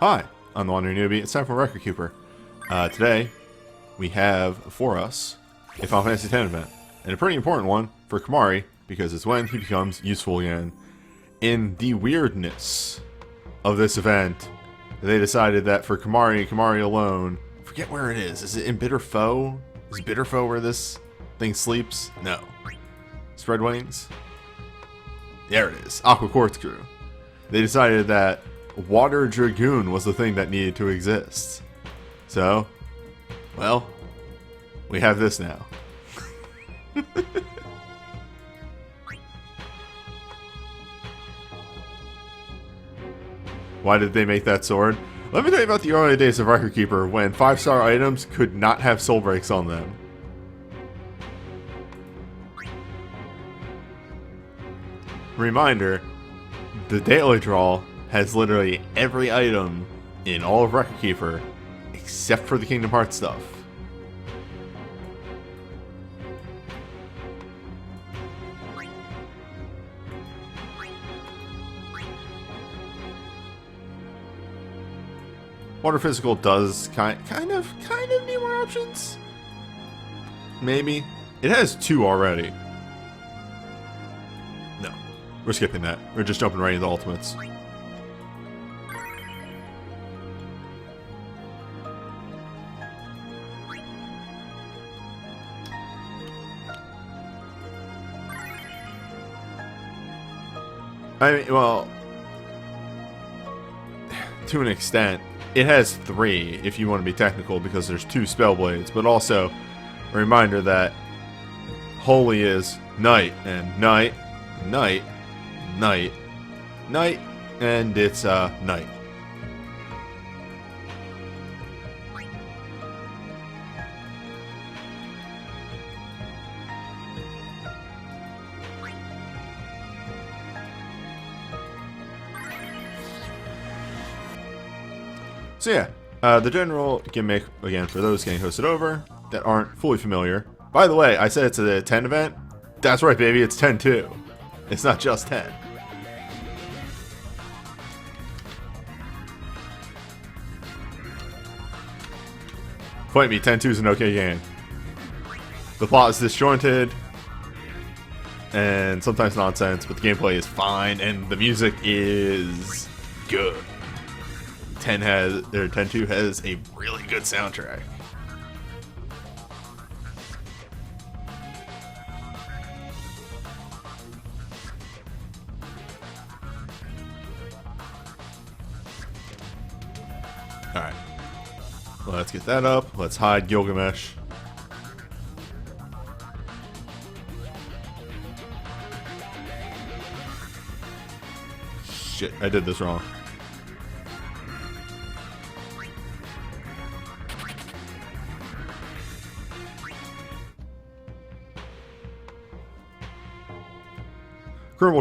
Hi, I'm the WanderingNewbie. It's time for Record Keeper. Today, we have for us a Final Fantasy X event, and a pretty important one for Kimari, because it's when he becomes useful again. In the weirdness of this event, they decided that for Kimari and Kimari alone, forget where it is it in Bitter Foe? Is Bitter Foe where this thing sleeps? No. Spread Wings? There it is, Aqua Quartz Crew. They decided that Water Dragoon was the thing that needed to exist. So, well, we have this now. Why did they make that sword? Let me tell you about the early days of Record Keeper when 5-star items could not have soul breaks on them. Reminder, the daily draw has literally every item in all of Record Keeper except for the Kingdom Hearts stuff. Water Physical does kind of need more options. Maybe. It has 2 already. No. We're skipping that. We're just jumping right into Ultimates. I mean, well, to an extent, it has 3 if you want to be technical, because there's 2 spell blades, but also a reminder that holy is night, and night, night, night, night, and it's night. So yeah, the general gimmick, again, for those getting hosted over that aren't fully familiar. By the way, I said it's a 10 event. That's right, baby, it's 10 too. It's not just 10. Fight me, 10-2 is an okay game. The plot is disjointed and sometimes nonsense, but the gameplay is fine and the music is good. 10-2 has a really good soundtrack. Alright. Let's get that up. Let's hide Gilgamesh. Shit, I did this wrong.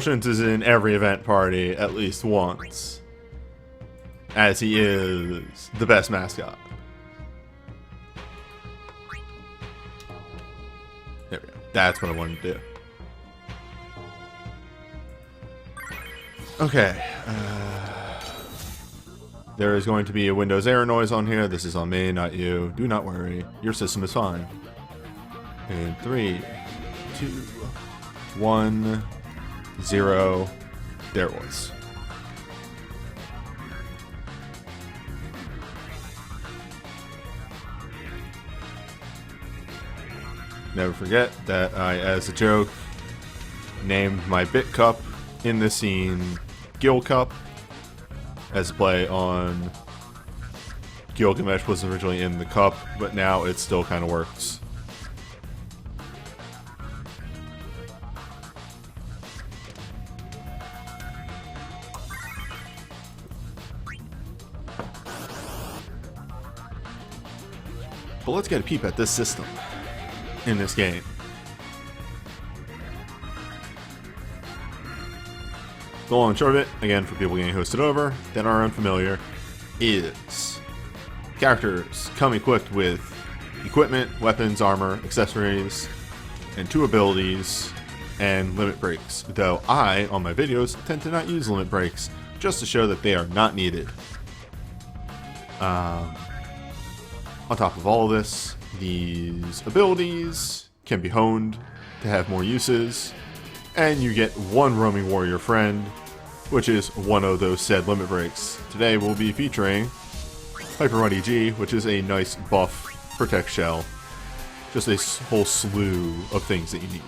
Shins is in every event party at least once, as he is the best mascot. There we go. That's what I wanted to do. Okay. There is going to be a Windows error noise on here. This is on me, not you. Do not worry. Your system is fine. In 3, 2, 1... 0, there it was. Never forget that I, as a joke, named my bit cup in the scene Gil Cup, as a play on Gilgamesh was originally in the cup, but now it still kind of works. But let's get a peep at this system in this game. The long and short of it, again, for people getting hosted over that are unfamiliar, is characters come equipped with equipment, weapons, armor, accessories, and 2 abilities, and limit breaks. Though I, on my videos, tend to not use limit breaks, just to show that they are not needed. On top of all of this, these abilities can be honed to have more uses, and you get one roaming warrior friend, which is one of those said limit breaks. Today we'll be featuring Hyper Run EG, which is a nice buff protect shell. Just a whole slew of things that you need.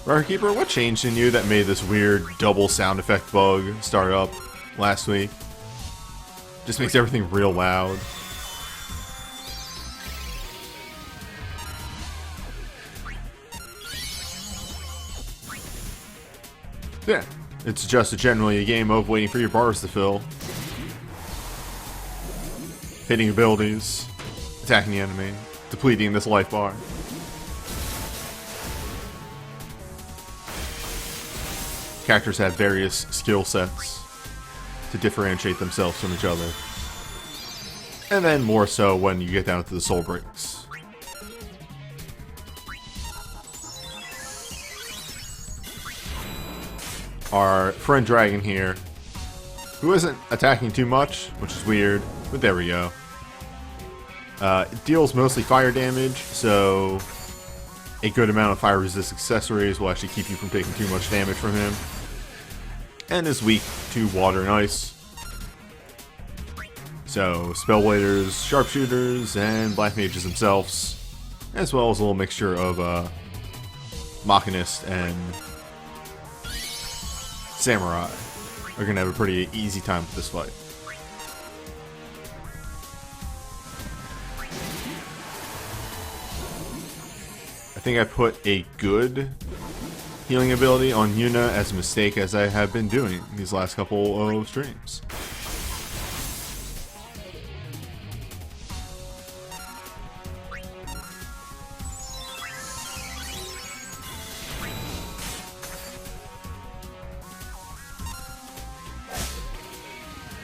Record Keeper, what changed in you that made this weird double sound effect bug start up last week? Just makes everything real loud. Yeah, it's just generally a game of waiting for your bars to fill. Hitting abilities, attacking the enemy, depleting this life bar. Characters have various skill sets to differentiate themselves from each other. And then more so when you get down to the soul breaks. Our friend Dragon here, who isn't attacking too much, which is weird, but there we go. It deals mostly fire damage, so a good amount of fire resist accessories will actually keep you from taking too much damage from him. And is weak to water and ice. So, Spellbladers, Sharpshooters, and Black Mages themselves, as well as a little mixture of Machinist and Samurai, are going to have a pretty easy time with this fight. I think I put a good healing ability on Yuna as a mistake, as I have been doing these last couple of streams.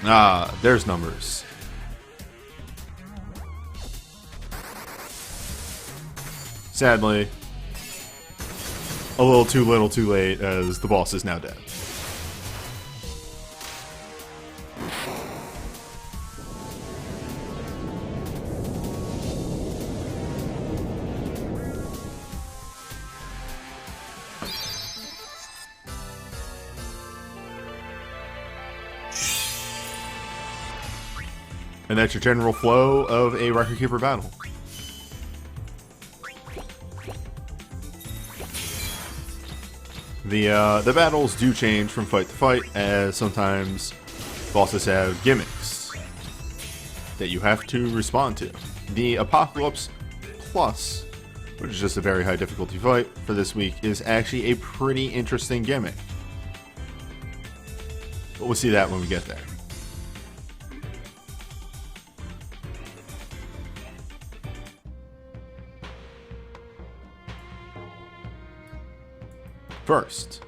Ah, there's numbers. Sadly, a little too late, as the boss is now dead. And that's your general flow of a Record Keeper battle. The battles do change from fight to fight, as sometimes bosses have gimmicks that you have to respond to. The Apocalypse Plus, which is just a very high difficulty fight for this week, is actually a pretty interesting gimmick. But we'll see that when we get there. First,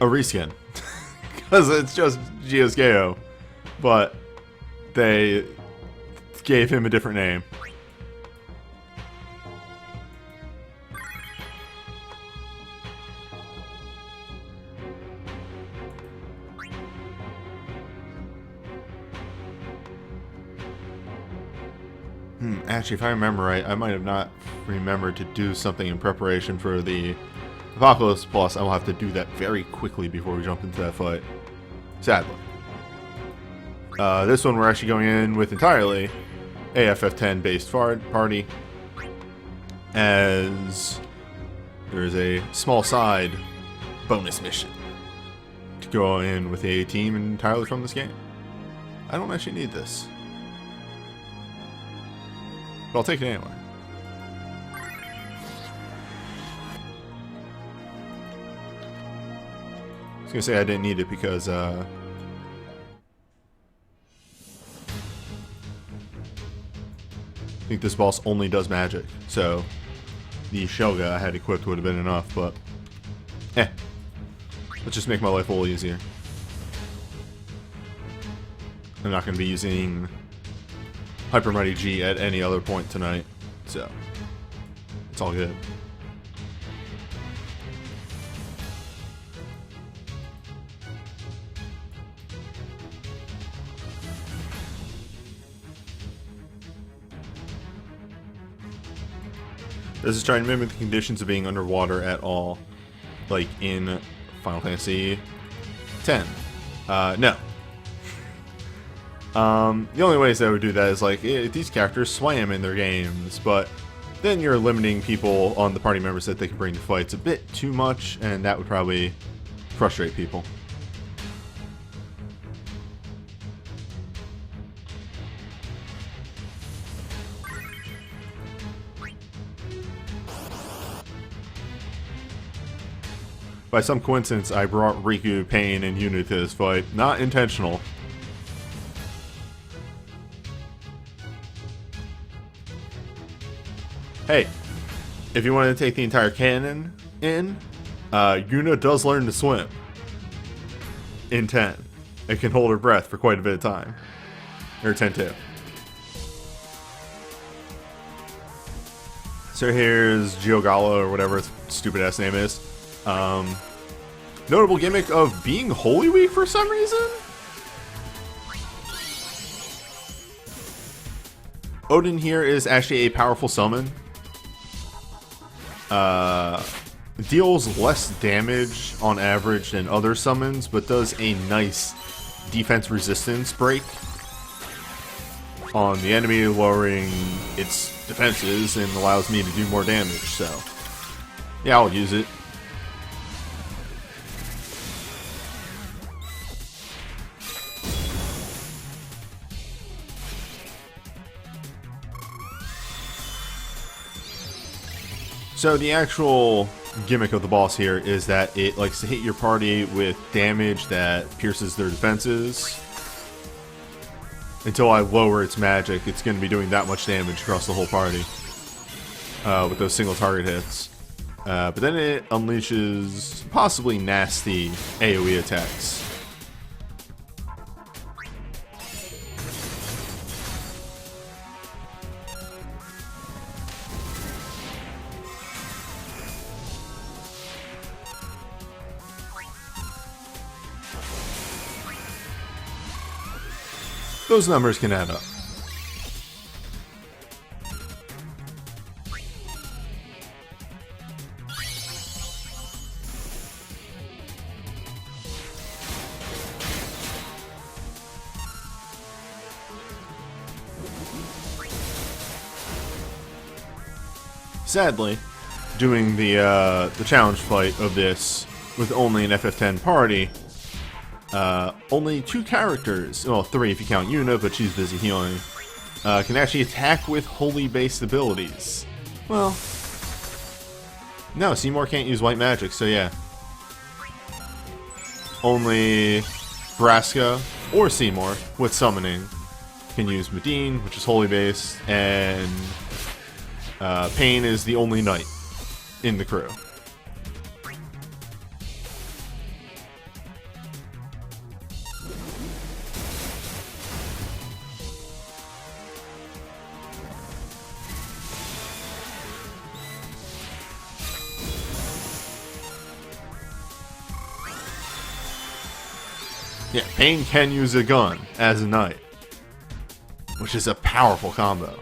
a reskin, because it's just Geosgeo, but they gave him a different name. Actually, if I remember right, I might have not remembered to do something in preparation for the Apocalypse Plus. I will have to do that very quickly before we jump into that fight. Sadly. This one we're actually going in with entirely AFF10 based party, as there is a small side bonus mission to go in with a team entirely from this game. I don't actually need this, but I'll take it anyway. I was gonna say I didn't need it because I think this boss only does magic, so the Shelga I had equipped would have been enough, but Let's just make my life a little easier. I'm not going to be using Hyper Mighty G at any other point tonight, so it's all good. This is trying to mimic the conditions of being underwater at all, like in Final Fantasy X. No. The only ways I would do that is like, these characters swam in their games, but then you're limiting people on the party members that they can bring to fights a bit too much, and that would probably frustrate people. By some coincidence, I brought Riku, Pain, and Yuna to this fight. Not intentional. Hey, if you want to take the entire canon in, Yuna does learn to swim in 10. It can hold her breath for quite a bit of time. Or 10-2. So here's Giogala, or whatever its stupid ass name is. Notable gimmick of being Holy Week for some reason? Odin here is actually a powerful summon. Deals less damage on average than other summons, but does a nice defense resistance break on the enemy, lowering its defenses and allows me to do more damage, so yeah, I'll use it. So the actual gimmick of the boss here is that it likes to hit your party with damage that pierces their defenses. Until I lower its magic, it's going to be doing that much damage across the whole party with those single target hits. But then it unleashes possibly nasty AoE attacks. Those numbers can add up. Sadly, doing the challenge fight of this with only an FF10 party, only 2 characters, well 3 if you count Yuna, but she's busy healing, can actually attack with holy based abilities. Well, no, Seymour can't use white magic, so yeah. Only Vraska or Seymour with summoning can use Medine, which is holy based, and Pain is the only knight in the crew. Yeah, Pain can use a gun as a knight, which is a powerful combo.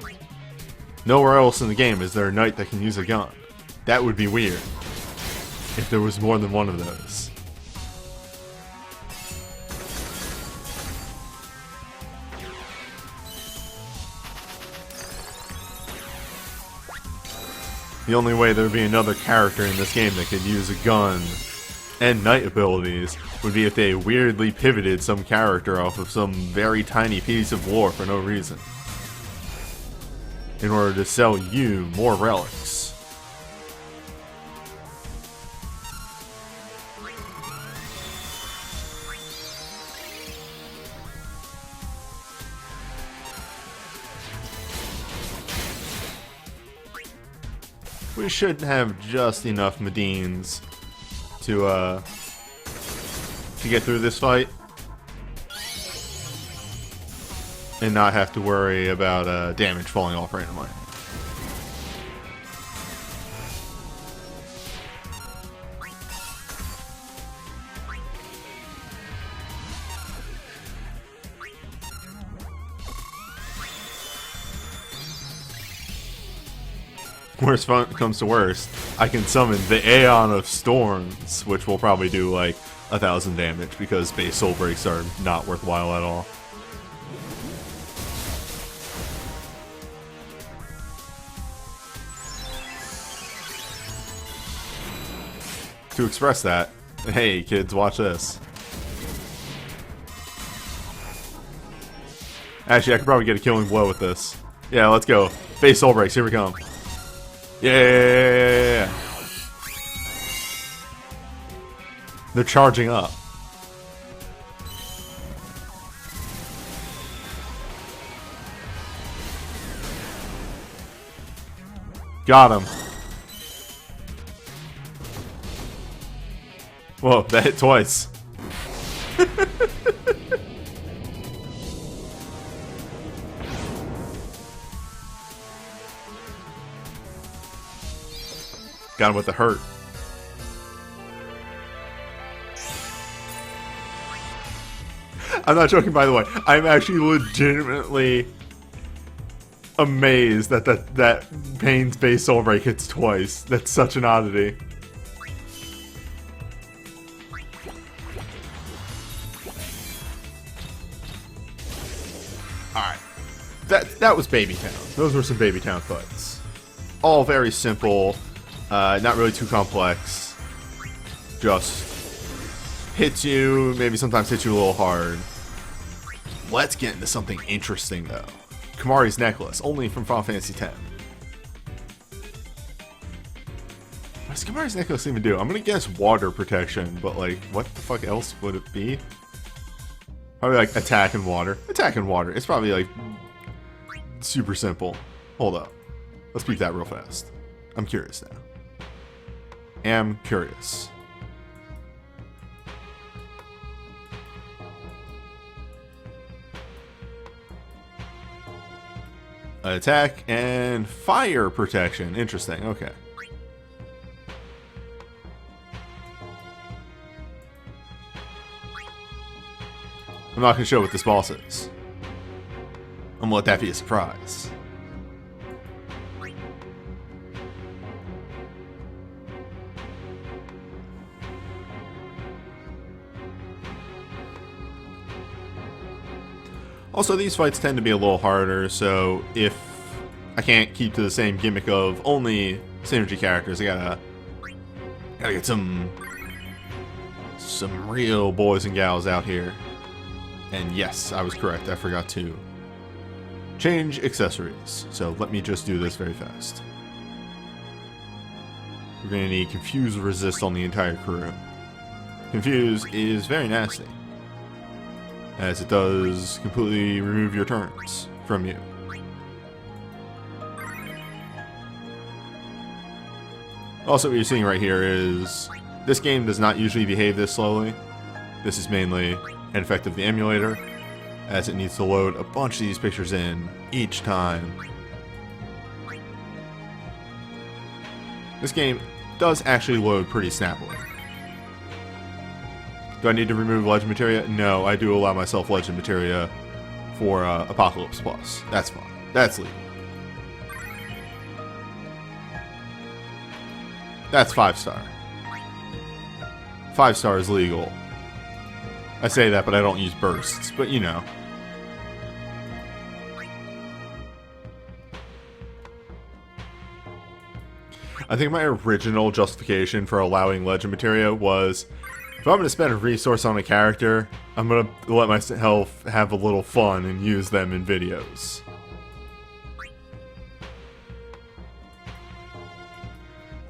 Nowhere else in the game is there a knight that can use a gun. That would be weird if there was more than one of those. The only way there would be another character in this game that could use a gun and knight abilities would be if they weirdly pivoted some character off of some very tiny piece of lore for no reason, in order to sell you more relics. We should have just enough Medines to to get through this fight and not have to worry about damage falling off randomly. Worst comes to worst, I can summon the Aeon of Storms, which will probably do like 1,000 damage because base soul breaks are not worthwhile at all. To express that, hey kids, watch this. Actually, I could probably get a killing blow with this. Yeah, let's go. Base soul breaks, here we come. Yeah! They're charging up. Got him. Whoa, that hit twice. Got him with the hurt. I'm not joking, by the way. I'm actually legitimately amazed that Pain's base soul break hits twice. That's such an oddity. Alright. That was Baby Town. Those were some Baby Town fights. All very simple. Not really too complex. Just hits you, maybe sometimes hits you a little hard. Let's get into something interesting though. Kimari's necklace, only from Final Fantasy X. What does Kimari's necklace even do? I'm gonna guess water protection, but like, what the fuck else would it be? Probably like attack and water. Attack and water. It's probably like super simple. Hold up. Let's beat that real fast. I'm curious now. Am curious. Attack and fire protection. Interesting. Okay. I'm not going to show what this boss is. I'm going to let that be a surprise. Also, these fights tend to be a little harder, so if I can't keep to the same gimmick of only synergy characters, I gotta get some real boys and gals out here. And yes, I was correct. I forgot to change accessories. So let me just do this very fast. We're gonna need Confuse Resist on the entire crew. Confuse is very nasty, as it does completely remove your turns from you. Also, what you're seeing right here is this game does not usually behave this slowly. This is mainly an effect of the emulator, as it needs to load a bunch of these pictures in each time. This game does actually load pretty snappily. Do I need to remove Legend Materia? No, I do allow myself Legend Materia for Apocalypse Plus. That's fine. That's legal. That's 5-star. 5-star is legal. I say that, but I don't use bursts, but you know. I think my original justification for allowing Legend Materia was, if I'm going to spend a resource on a character, I'm going to let myself have a little fun and use them in videos.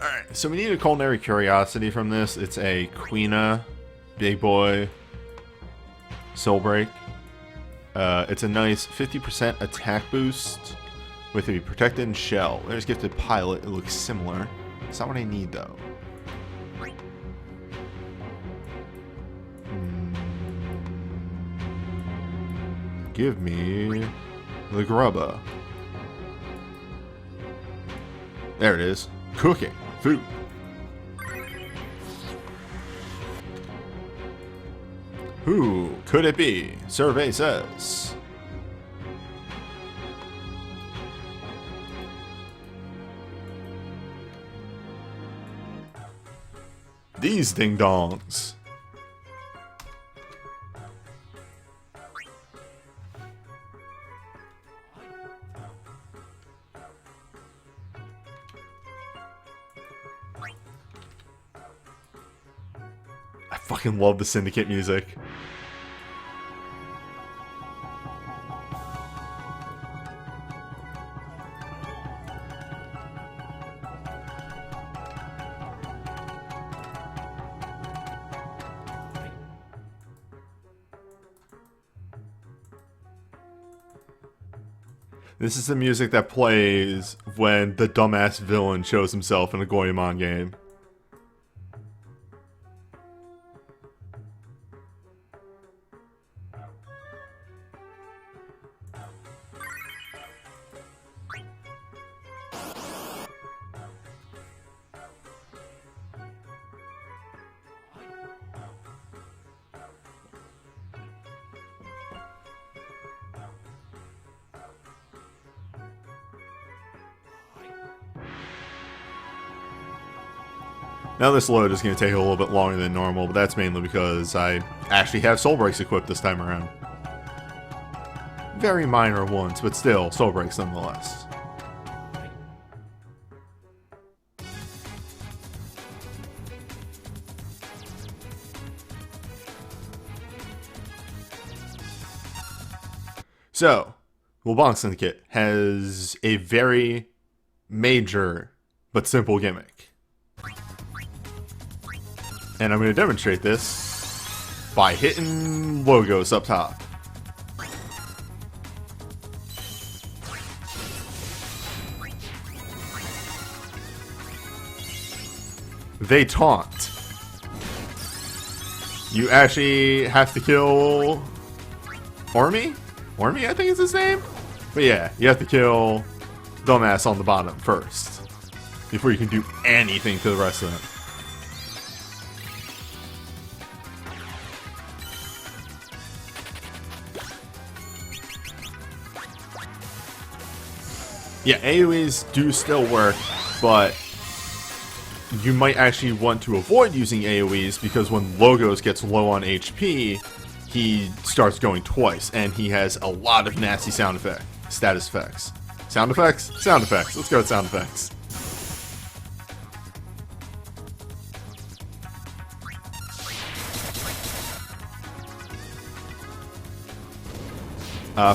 Alright, so we need a Culinary Curiosity from this. It's a Quina Big Boy Soul Break. It's a nice 50% attack boost with a Protected Shell. There's Gifted Pilot. It looks similar. It's not what I need, though. Give me the grubba. There it is. Cooking. Food. Who could it be? Survey says. These ding-dongs. I fucking love the Syndicate music. This is the music that plays when the dumbass villain shows himself in a Goemon game. Now this load is going to take a little bit longer than normal, but that's mainly because I actually have Soul Breaks equipped this time around. Very minor ones, but still, Soul Breaks nonetheless. So, Bonk Syndicate has a very major but simple gimmick. And I'm going to demonstrate this by hitting logos up top. They taunt. You actually have to kill Ormy? Ormy, I think is his name? But yeah, you have to kill dumbass on the bottom first before you can do anything to the rest of them. Yeah, AoEs do still work, but you might actually want to avoid using AoEs because when Logos gets low on HP, he starts going twice, and he has a lot of nasty sound effects, status effects. Sound effects? Sound effects. Let's go with sound effects.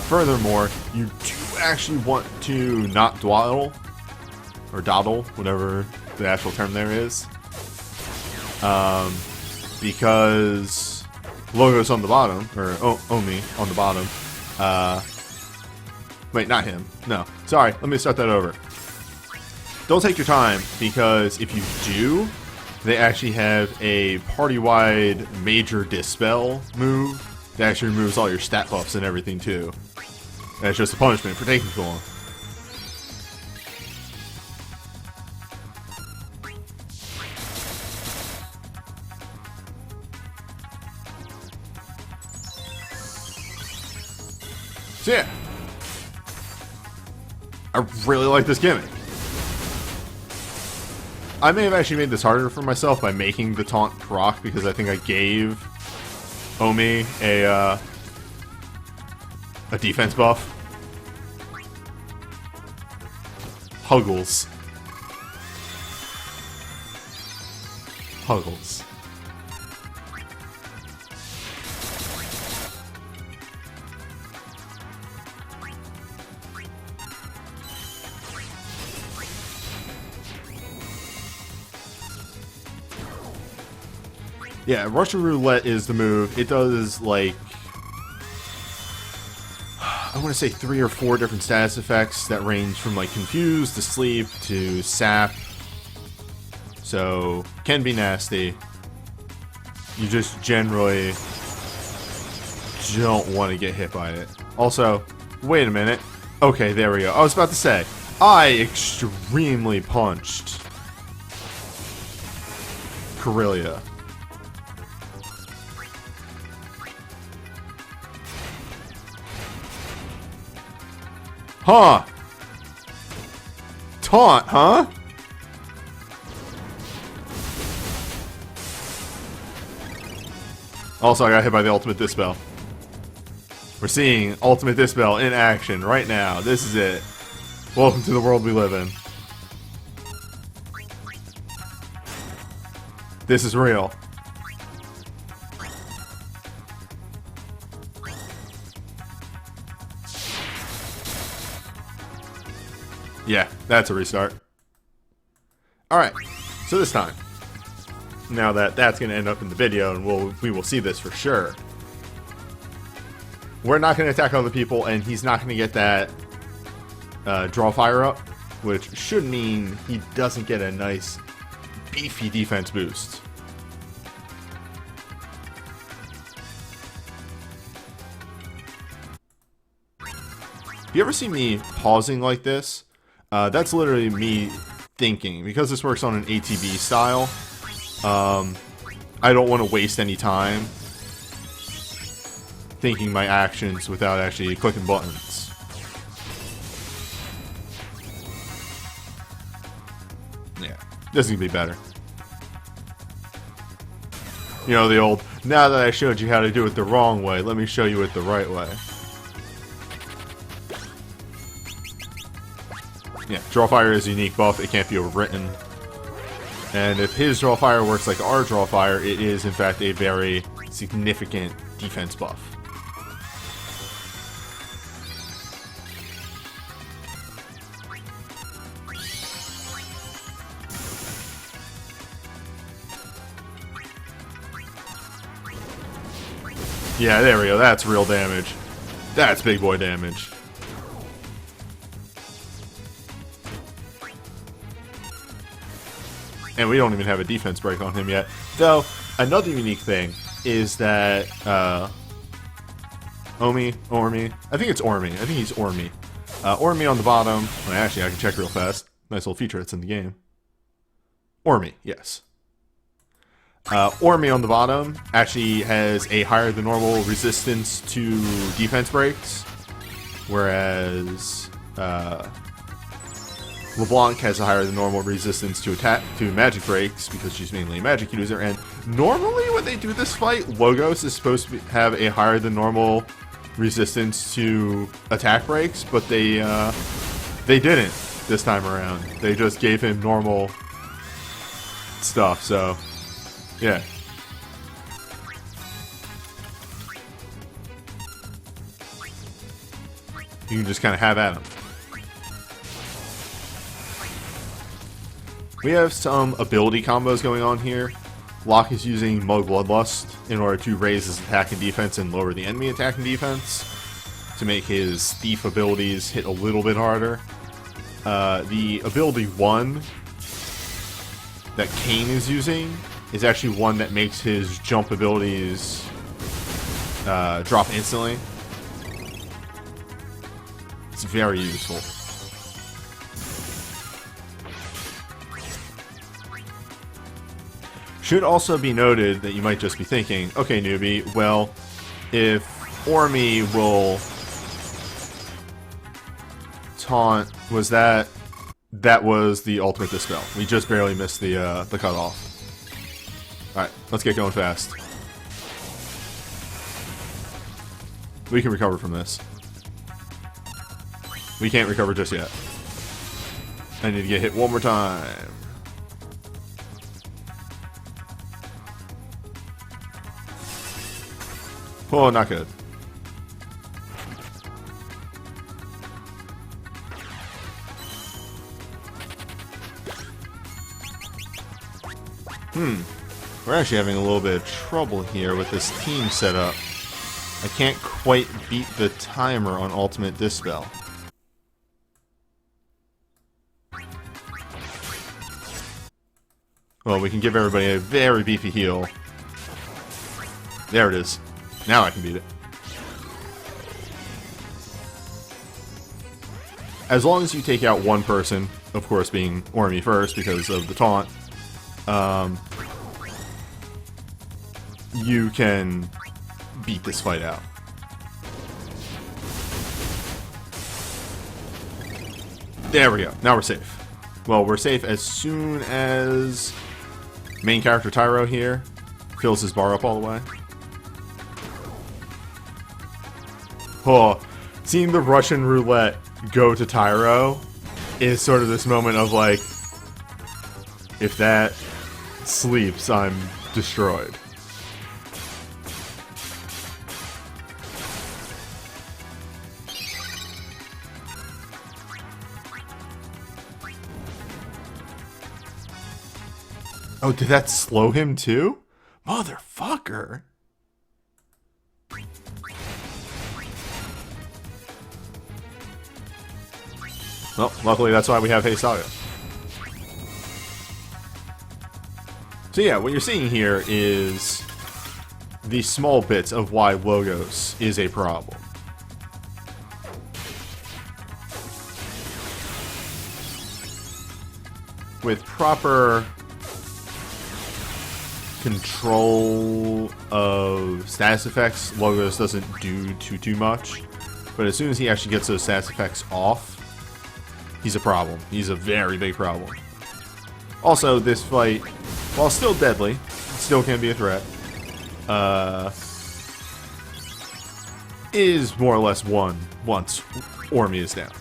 Furthermore, you do actually want to not dawdle, or dawdle, whatever the actual term there is, because Logos on the bottom, or Omi on the bottom, wait, not him, no, sorry, let me start that over. Don't take your time, because if you do, they actually have a party-wide major dispel move that actually removes all your stat buffs and everything too. And it's just a punishment for taking too long. So yeah, I really like this gimmick. I may have actually made this harder for myself by making the taunt proc because I think I gave Omi a defense buff. Huggles. Huggles. Yeah, Russian Roulette is the move. It does, like, I want to say 3 or 4 different status effects that range from, like, Confused to Sleep to Sap. So, can be nasty. You just generally don't want to get hit by it Also, wait a minute. Okay, there we go. I was about to say, I extremely punched Corellia. Huh? Taunt, huh? Also, I got hit by the ultimate dispel. We're seeing ultimate dispel in action right now. This is it. Welcome to the world we live in. This is real. Yeah, that's a restart. Alright, so this time, now that that's going to end up in the video, and we will see this for sure, we're not going to attack other people, and he's not going to get that draw fire up, which should mean he doesn't get a nice beefy defense boost. You ever see me pausing like this? That's literally me thinking, because this works on an ATB style. I don't want to waste any time thinking my actions without actually clicking buttons. Yeah, this is gonna be better. You know, the old, now that I showed you how to do it the wrong way, let me show you it the right way. Yeah, draw fire is a unique buff, it can't be overwritten. And if his draw fire works like our draw fire, it is in fact a very significant defense buff. Yeah, there we go, that's real damage. That's big boy damage. And we don't even have a defense break on him yet. Though, another unique thing is that Ormi, I think it's Ormi. I think he's Ormi. Ormi on the bottom. Well, actually, I can check real fast. Nice little feature that's in the game. Ormi, yes. Ormi on the bottom actually has a higher than normal resistance to defense breaks, whereas LeBlanc has a higher than normal resistance to magic breaks because she's mainly a magic user. And normally when they do this fight, Logos is supposed to have a higher than normal resistance to attack breaks, but they didn't this time around. They just gave him normal stuff. So yeah. You can just kind of have at him. We have some ability combos going on here. Locke is using Mug Bloodlust in order to raise his attack and defense and lower the enemy attack and defense to make his thief abilities hit a little bit harder. The ability 1 that Kane is using is actually one that makes his jump abilities drop instantly. It's very useful. Should also be noted that you might just be thinking, okay, newbie, well, if Ormi will taunt, that was the ultimate dispel. We just barely missed the cutoff. Alright, let's get going fast. We can recover from this. We can't recover just yet. I need to get hit one more time. Oh, not good. We're actually having a little bit of trouble here with this team setup. I can't quite beat the timer on Ultimate Dispel. Well, we can give everybody a very beefy heal. There it is. Now I can beat it. as long as you take out one person, of course being Ormi first because of the taunt, you can beat this fight out. There we go. Now we're safe. Well, we're safe as soon as main character Tyro here fills his bar up all the way. Oh, seeing the Russian roulette go to Tyro is sort of this moment of like, if that sleeps, I'm destroyed. Oh, did that slow him too? Motherfucker. Well, luckily that's why we have Hey Saga. So yeah, what you're seeing here is the small bits of why Logos is a problem. With proper control of status effects, Logos doesn't do too much. But as soon as he actually gets those status effects off, he's a problem. He's a very big problem. Also, this fight, while still deadly, still can be a threat, is more or less won once Ormi is down.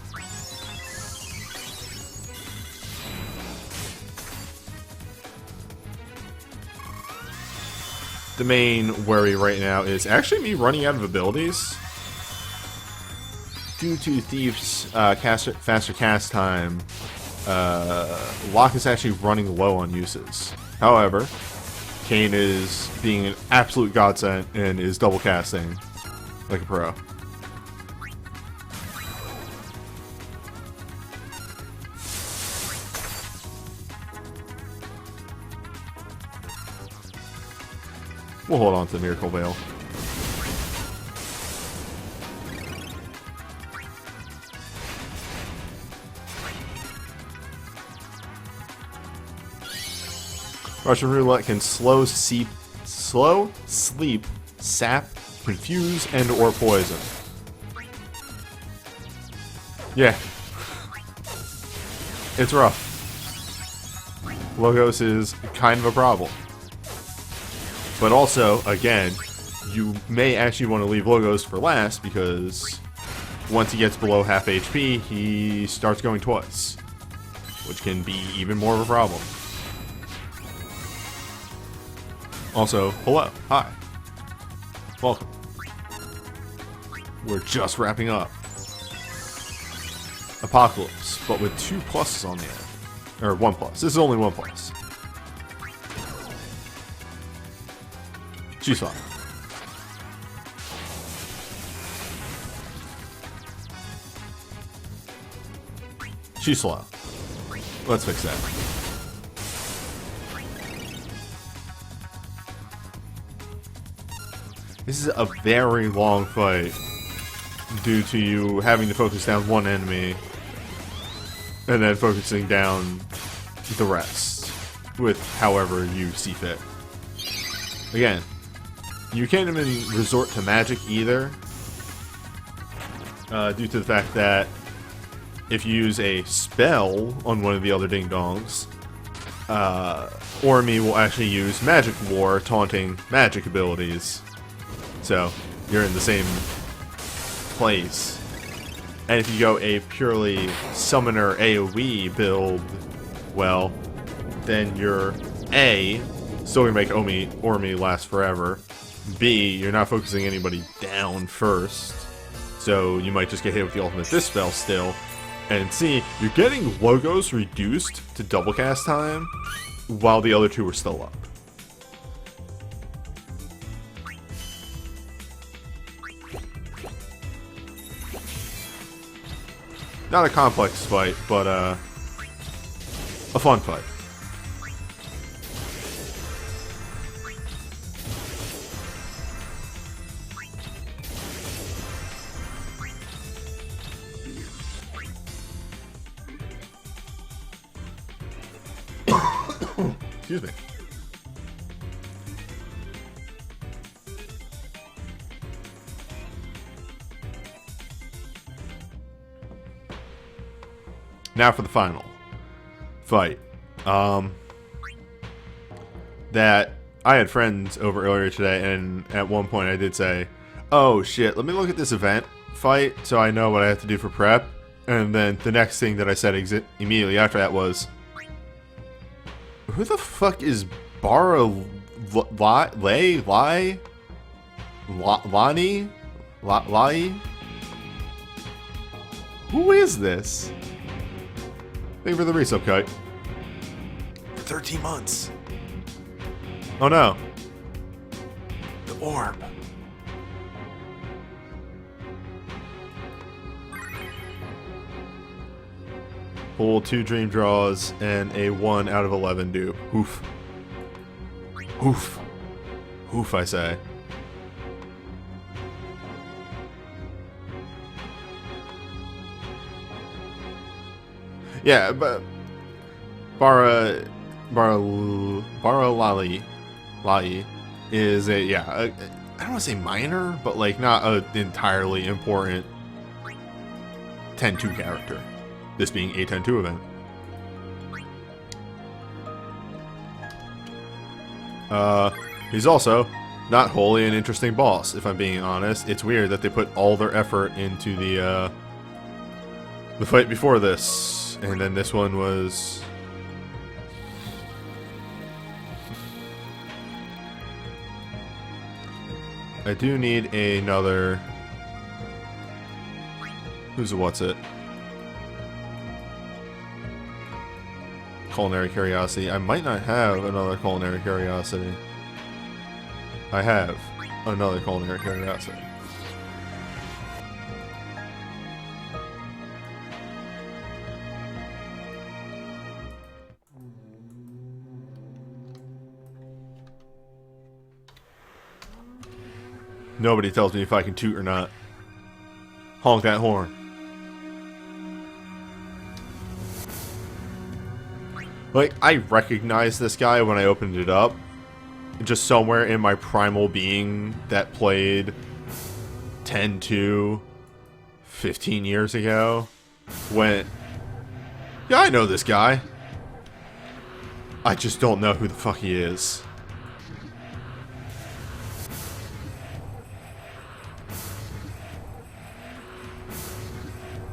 The main worry right now is actually me running out of abilities. Due to Thief's faster cast time, Locke is actually running low on uses. However, Kane is being an absolute godsend and is double casting like a pro. We'll hold on to the Miracle Veil. Russian Roulette can slow, sleep, sap, confuse, and or poison. Yeah. It's rough. Logos is kind of a problem. But also, again, you may actually want to leave Logos for last because once he gets below half HP, he starts going twice, which can be even more of a problem. Also, hello, hi, welcome. We're just wrapping up Apocalypse, but with 2 pluses on the end. Or 1 plus. This is only 1 plus. She's fine. She's slow. Let's fix that. This is a very long fight due to you having to focus down one enemy and then focusing down the rest with however you see fit. Again, you can't even resort to magic either, due to the fact that if you use a spell on one of the other ding-dongs, Ormi will actually use Magic War, taunting magic abilities. So, you're in the same place. And if you go a purely summoner AoE build, well, then you're A, still gonna make Ormi last forever. B, you're not focusing anybody down first, so you might just get hit with the ultimate dispel still. And C, you're getting Logos reduced to double cast time while the other 2 are still up. Not a complex fight, but a fun fight. Excuse me. Now for the final fight. That I had friends over earlier today, and at one point I did say, oh shit, let me look at this event fight so I know what I have to do for prep. And then the next thing that I said immediately after that was, who the fuck is Lani? Who is this? Thank you for the resub, Kite. For 13 months. Oh no. The orb. Pull 2 dream draws and a 1 out of 11 dupe. Oof. Oof. Oof, I say. Yeah, but Bara Lali is a I don't want to say minor, but like not an entirely important 10-2 character. This being a 10-2 event. He's also not wholly an interesting boss, if I'm being honest. It's weird that they put all their effort into the fight before this, and then this one was... I do need another... Who's a what's it? Culinary curiosity. I might not have another culinary curiosity. I have another culinary curiosity. Nobody tells me if I can toot or not. Honk that horn. Like, I recognized this guy when I opened it up. Just somewhere in my primal being that played 10-2 15 years ago went, yeah, I know this guy. I just don't know who the fuck he is.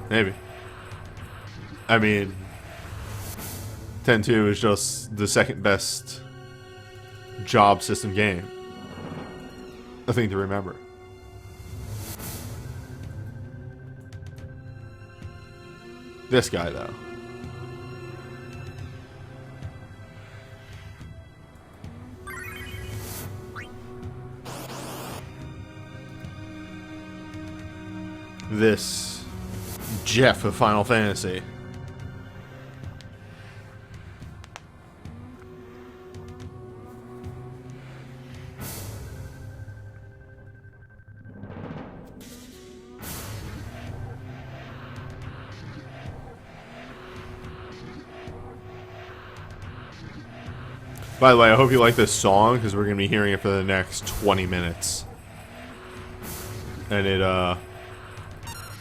Maybe. I mean... 10-2 is just the second best job system game. A thing to remember. This guy, though. This Jeff of Final Fantasy. By the way, I hope you like this song, because we're going to be hearing it for the next 20 minutes. And it,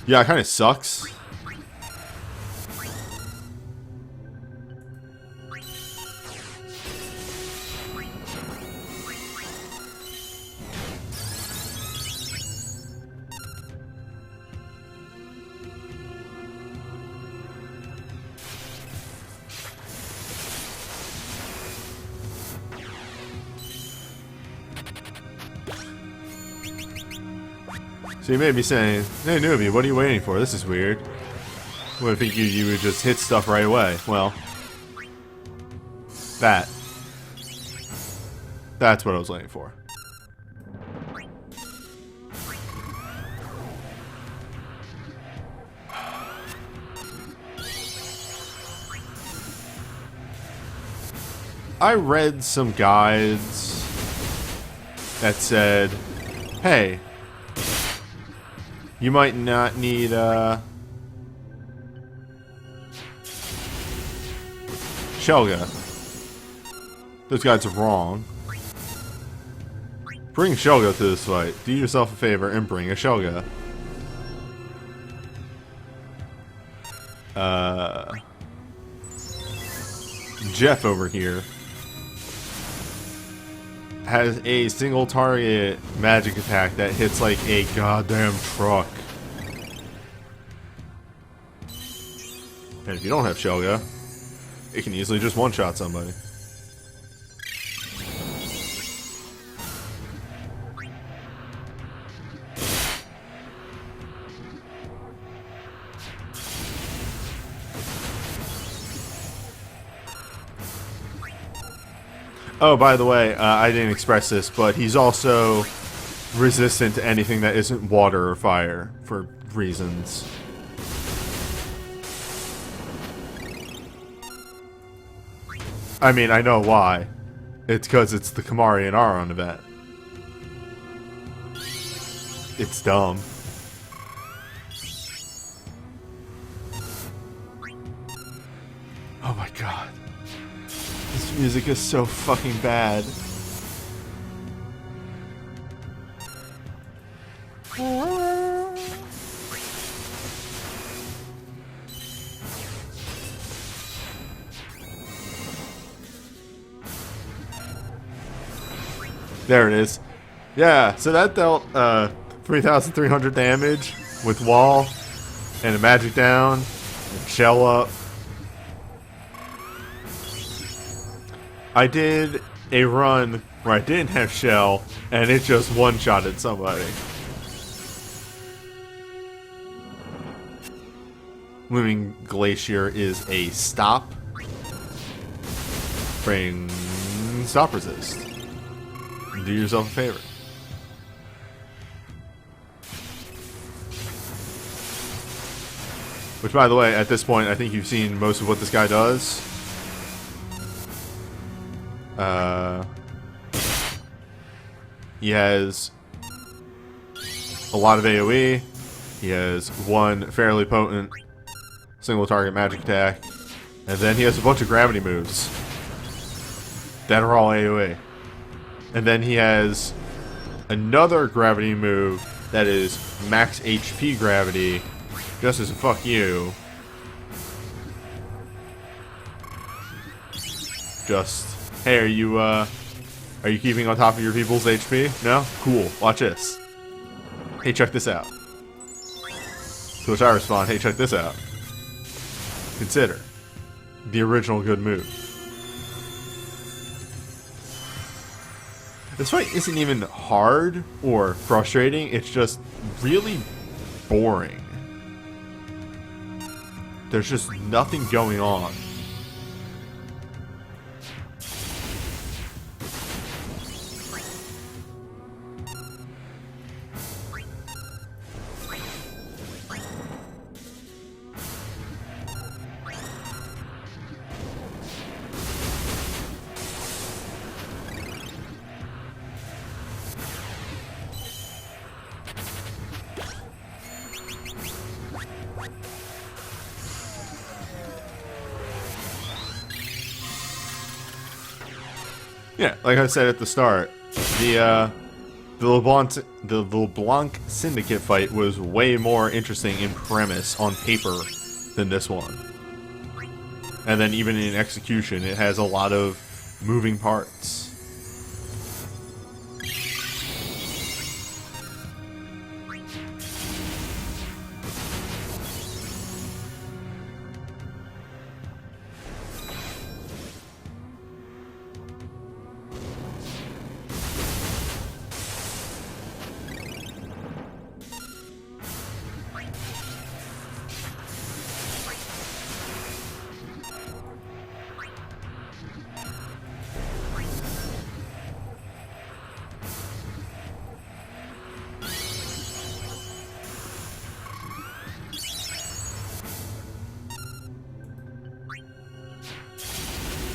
yeah, it kind of sucks. So you may be saying, hey newbie, what are you waiting for? This is weird. What if you would just hit stuff right away? Well, that's what I was waiting for. I read some guides that said, hey, you might not need, Shelga. Those guys are wrong. Bring Shelga to this fight. Do yourself a favor and bring a Shelga. Jeff over here has a single target magic attack that hits like a goddamn truck. And if you don't have Shelga, it can easily just one-shot somebody. Oh, by the way, I didn't express this, but he's also resistant to anything that isn't water or fire, for reasons. I mean, I know why. It's because it's the Kimari and Aron event. It's dumb. Oh my god. This music is so fucking bad. There it is. Yeah, so that dealt 3,300 damage with wall and a magic down and shell up. I did a run where I didn't have shell and it just one-shotted somebody. Looming Glacier is a stop. Bring stop resist. Do yourself a favor. Which, by the way, at this point, I think you've seen most of what this guy does. He has a lot of AoE. He has one fairly potent single target magic attack. And then he has a bunch of gravity moves that are all AoE. And then he has another gravity move that is max HP gravity, just as a fuck you. Just, hey, are you keeping on top of your people's HP? No? Cool. Watch this. Hey, check this out. To which I respond, hey, check this out. Consider the original good move. This fight isn't even hard or frustrating, it's just really boring. There's just nothing going on. Yeah, like I said at the start, the LeBlanc Syndicate fight was way more interesting in premise on paper than this one. And then even in execution, it has a lot of moving parts.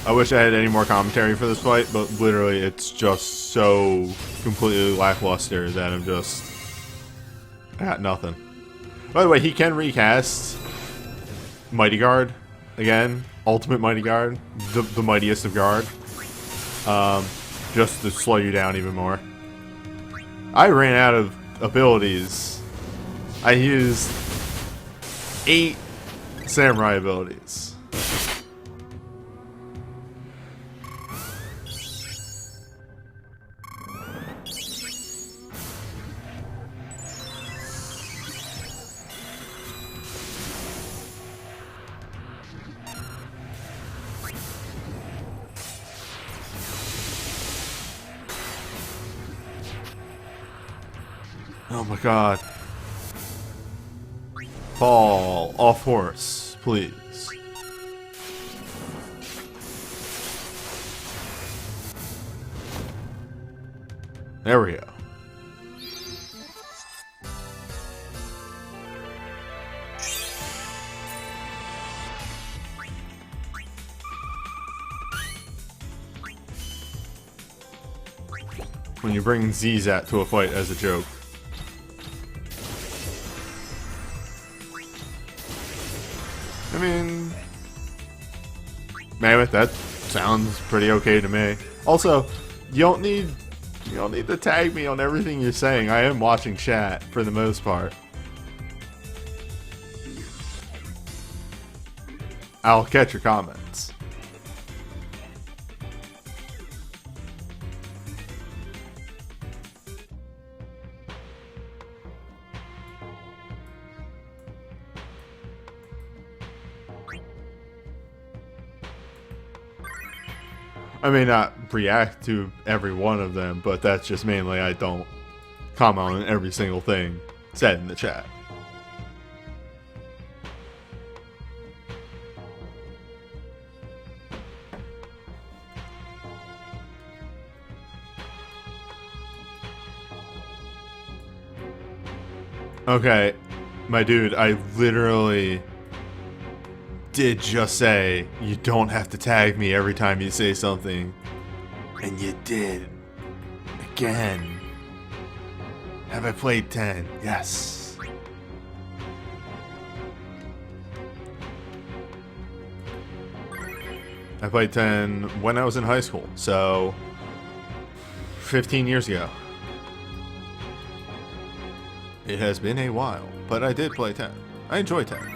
I wish I had any more commentary for this fight, but literally it's just so completely lackluster that I got nothing. By the way, he can recast Mighty Guard again. Ultimate Mighty Guard. The mightiest of Guard. just to slow you down even more. I ran out of abilities. I used 8 samurai abilities. Oh my god. Fall off horse, please. There we go. When you bring Zzat to a fight as a joke. I mean, Mammoth, that sounds pretty okay to me. Also, you don't need to tag me on everything you're saying. I am watching chat for the most part. I'll catch your comments. I may not react to every one of them, but that's just mainly I don't comment on every single thing said in the chat. Okay, my dude, I literally did just say you don't have to tag me every time you say something, and you did again. Have I played 10? Yes. I played 10 when I was in high school, so 15 years ago. It has been a while, but I did play 10. I enjoy 10.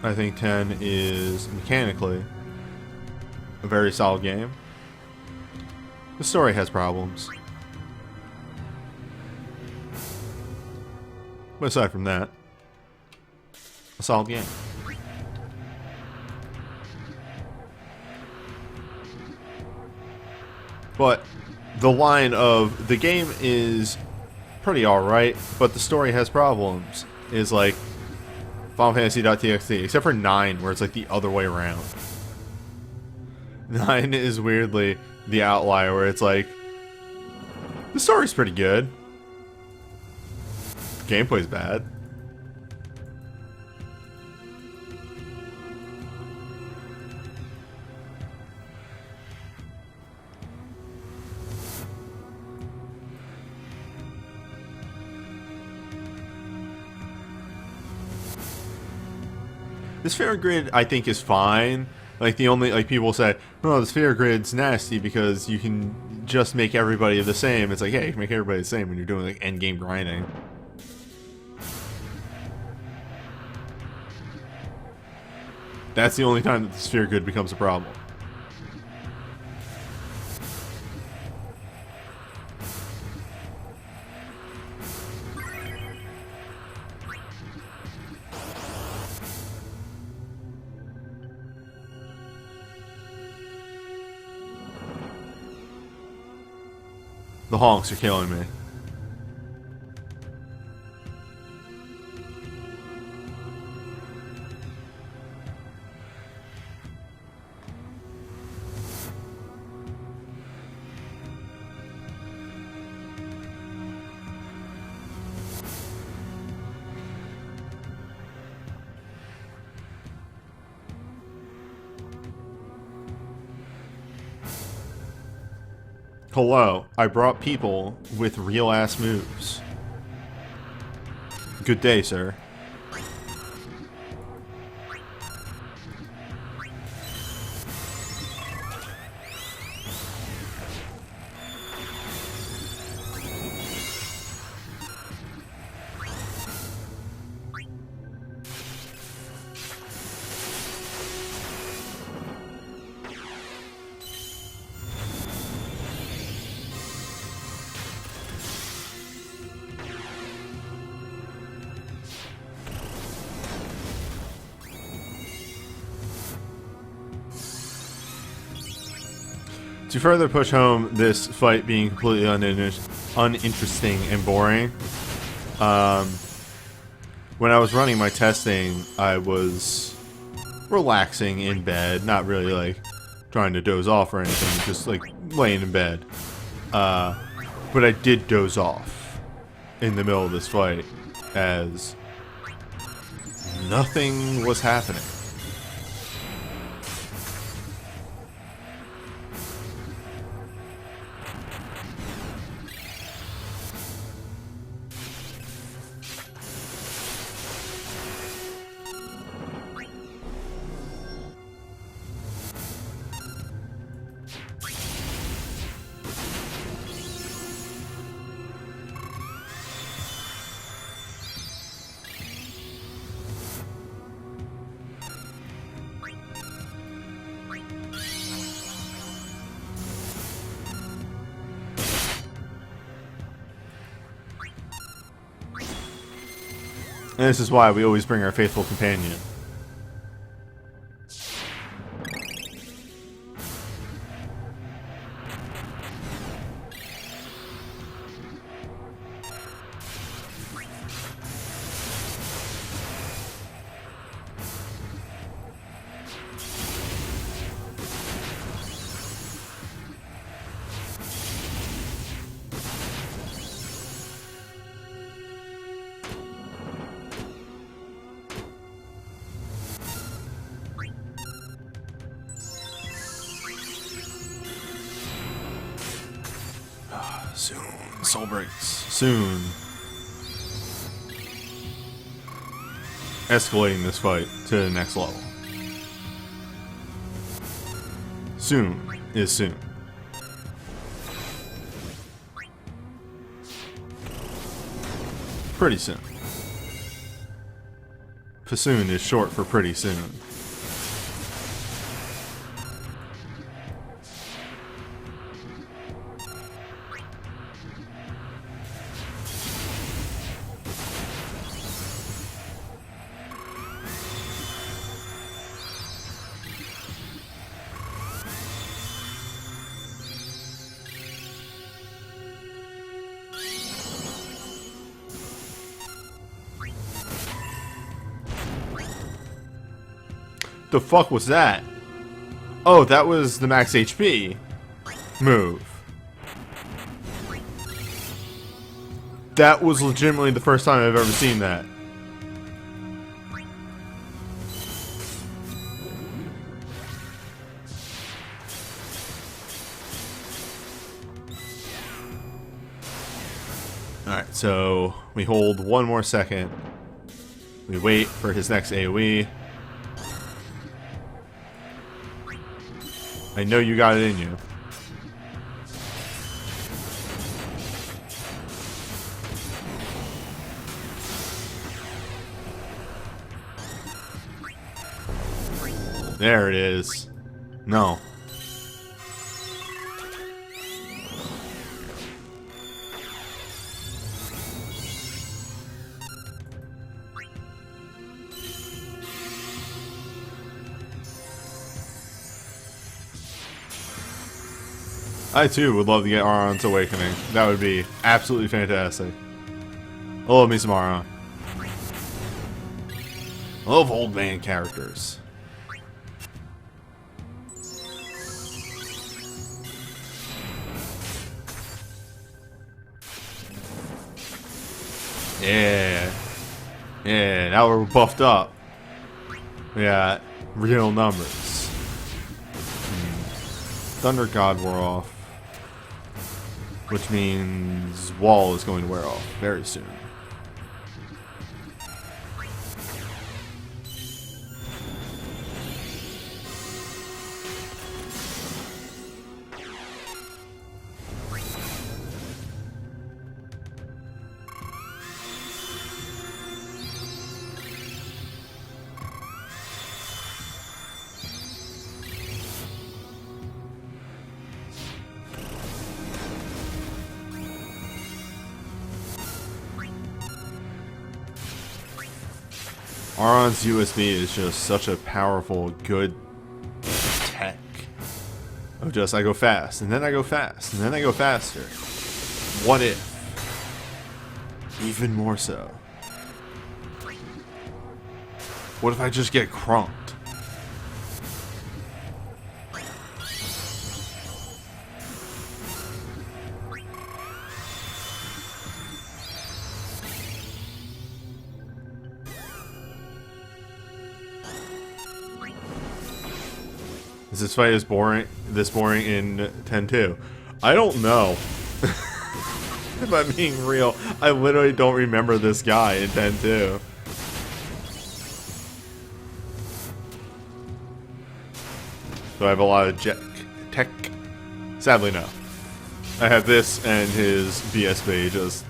I think 10 is mechanically a very solid game. The story has problems. But aside from that, a solid game. But the line of the game is pretty alright, but the story has problems is like Final Fantasy.txt, except for 9, where it's like the other way around. 9 is weirdly the outlier, where it's like, the story's pretty good. The gameplay's bad. The sphere grid, I think, is fine. Like, the only, like, people say, oh, the sphere grid's nasty because you can just make everybody the same. It's like, yeah, you can make everybody the same when you're doing, like, endgame grinding. That's the only time that the sphere grid becomes a problem. The honks are killing me. Hello, I brought people with real-ass moves. Good day, sir. To further push home this fight being completely uninteresting and boring, when I was running my testing, I was relaxing in bed, not really like trying to doze off or anything, just like laying in bed. But I did doze off in the middle of this fight as nothing was happening. And this is why we always bring our faithful companion. Soon. Soul breaks. Soon. Escalating this fight to the next level. Soon is soon. Pretty soon. Pursoon is short for pretty soon. The fuck was that? Oh, that was the max HP move. That was legitimately the first time I've ever seen that. Alright, so we hold one more second. We wait for his next AoE. I know you got it in you. There it is. No. I too would love to get Aron's Awakening. That would be absolutely fantastic. I love me some Aron. I love old man characters. Yeah. Yeah, now we're buffed up. We got real numbers. Thunder God wore off. which means wall is going to wear off very soon. Aron's USB is just such a powerful, good tech. Of just, I go fast, and then I go fast, and then I go faster. What if? Even more so. What if I just get crunked? Is this fight this boring in 10-2? I don't know. If I'm being real, I literally don't remember this guy in 10-2. Do I have a lot of tech? Sadly, no. I have this and his BSB. Just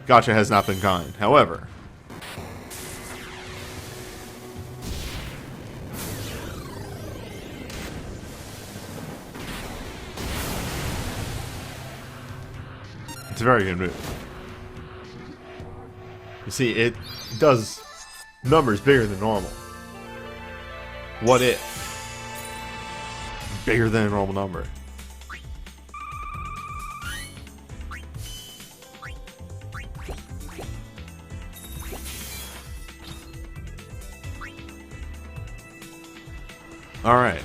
gotcha has not been kind. However, it's a very good move. You see, it does numbers bigger than normal. What if? Bigger than a normal number. Alright.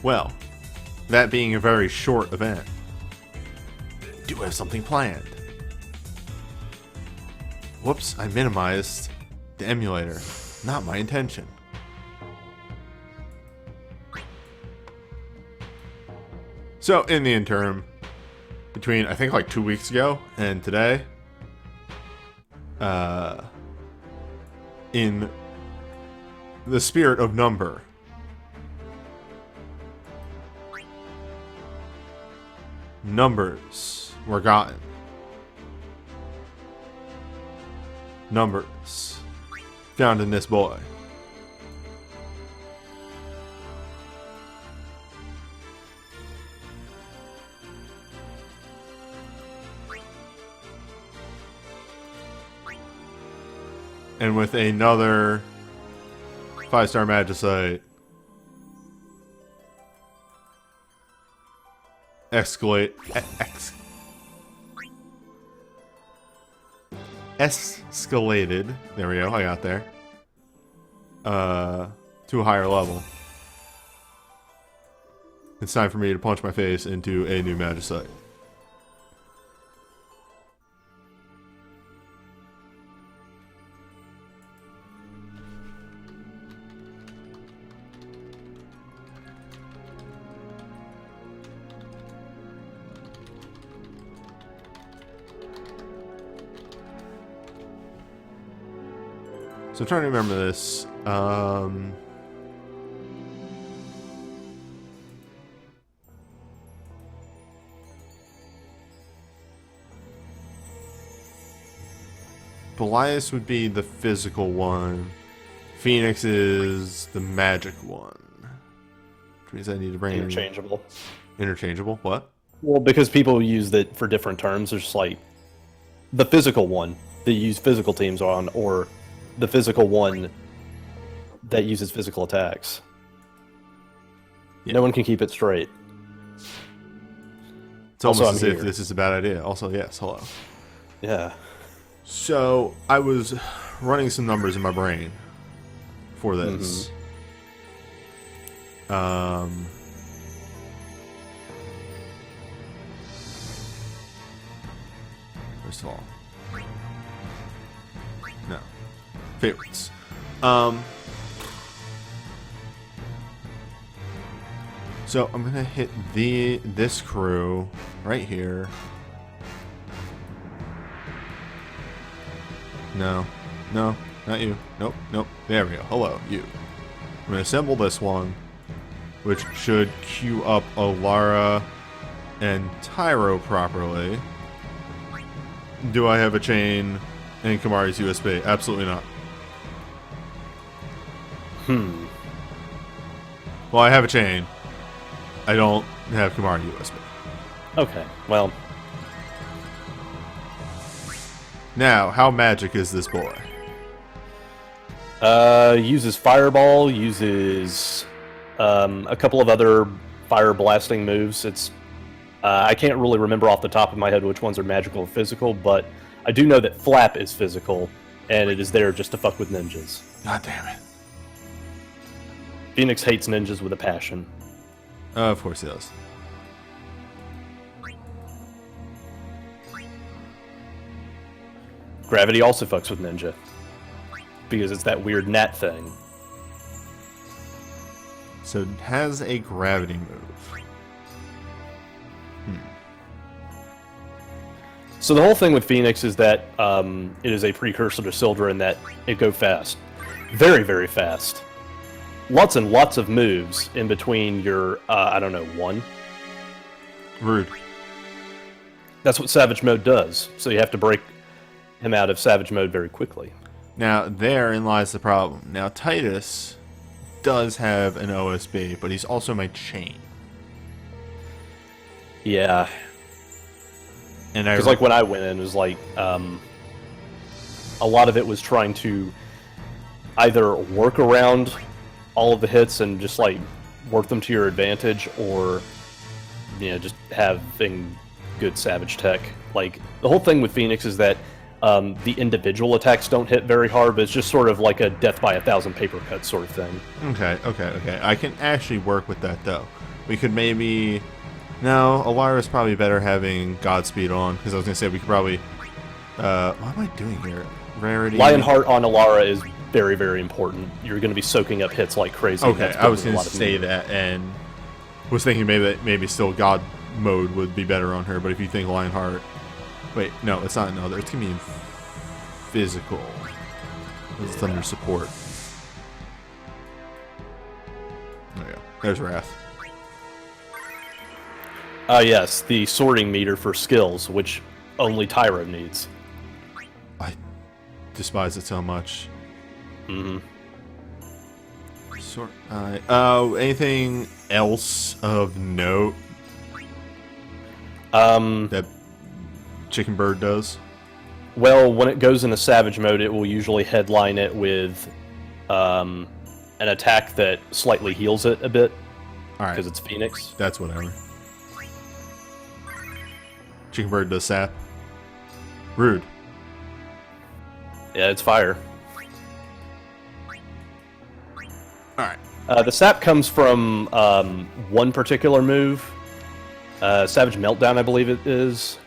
Well, that being a very short event, do have something planned. Whoops, I minimized the emulator. Not my intention. So, in the interim, between I think like 2 weeks ago and today, in the spirit of number, numbers were gotten. Numbers found in this boy. And with another 5-star Magicite, escalated, there we go, I got there, to a higher level. It's time for me to punch my face into a new Magicite. So I'm trying to remember this. Belias would be the physical one. Phoenix is the magic one. Which means I need to bring interchangeable. Interchangeable? What? Well, because people use it for different terms. There's like the physical one that you use physical teams on, or the physical one that uses physical attacks. Yeah. No one can keep it straight. It's almost as if this is a bad idea. Also, yes, hello. Yeah. So, I was running some numbers in my brain for this. First of all, no. Favorites. So I'm gonna hit this crew right here. No, not you. Nope. There we go. Hello, you. I'm gonna assemble this one, which should queue up Alara and Tyro properly. Do I have a chain in Kimari's USB? Absolutely not. Well, I have a chain. I don't have Kimari USB. Okay, well. Now, how magic is this boy? Uses Fireball, uses a couple of other fire blasting moves. It's I can't really remember off the top of my head which ones are magical or physical, but I do know that Flap is physical, and it is there just to fuck with ninjas. God damn it. Phoenix hates ninjas with a passion. Of course he does. Gravity also fucks with ninja. Because it's that weird gnat thing. So it has a gravity move. So the whole thing with Phoenix is that it is a precursor to Sildra in that it go fast. Very, very fast. Lots and lots of moves in between your, I don't know, one. Rude. That's what Savage Mode does. So you have to break him out of Savage Mode very quickly. Now, therein lies the problem. Now, Titus does have an OSB, but he's also my chain. Yeah. And Because like when I went in, it was like, a lot of it was trying to either work around all of the hits and just like work them to your advantage, or just having good Savage tech. Like the whole thing with Phoenix is that the individual attacks don't hit very hard, but it's just sort of like a death by 1,000 paper cuts sort of thing. Okay. I can actually work with that though. We could maybe. No, Alara's probably better having Godspeed on, because I was gonna say we could probably. What am I doing here? Rarity. Lionheart on Alara is very, very important. You're going to be soaking up hits like crazy. Okay, I was going to say that, and was thinking maybe still God mode would be better on her. But if you think Lionheart, wait, no, it's not another. It's gonna be in physical. It's under support. There you go. There's Wrath. Yes, the sorting meter for skills, which only Tyro needs. I despise it so much. Mm-hmm. Anything else of note that Chicken Bird does? Well, when it goes into Savage Mode, it will usually headline it with an attack that slightly heals it a bit. All right, because it's Phoenix. That's whatever. Chicken Bird does sap. Rude. Yeah, it's fire. Alright. The sap comes from one particular move. Savage Meltdown, I believe it is.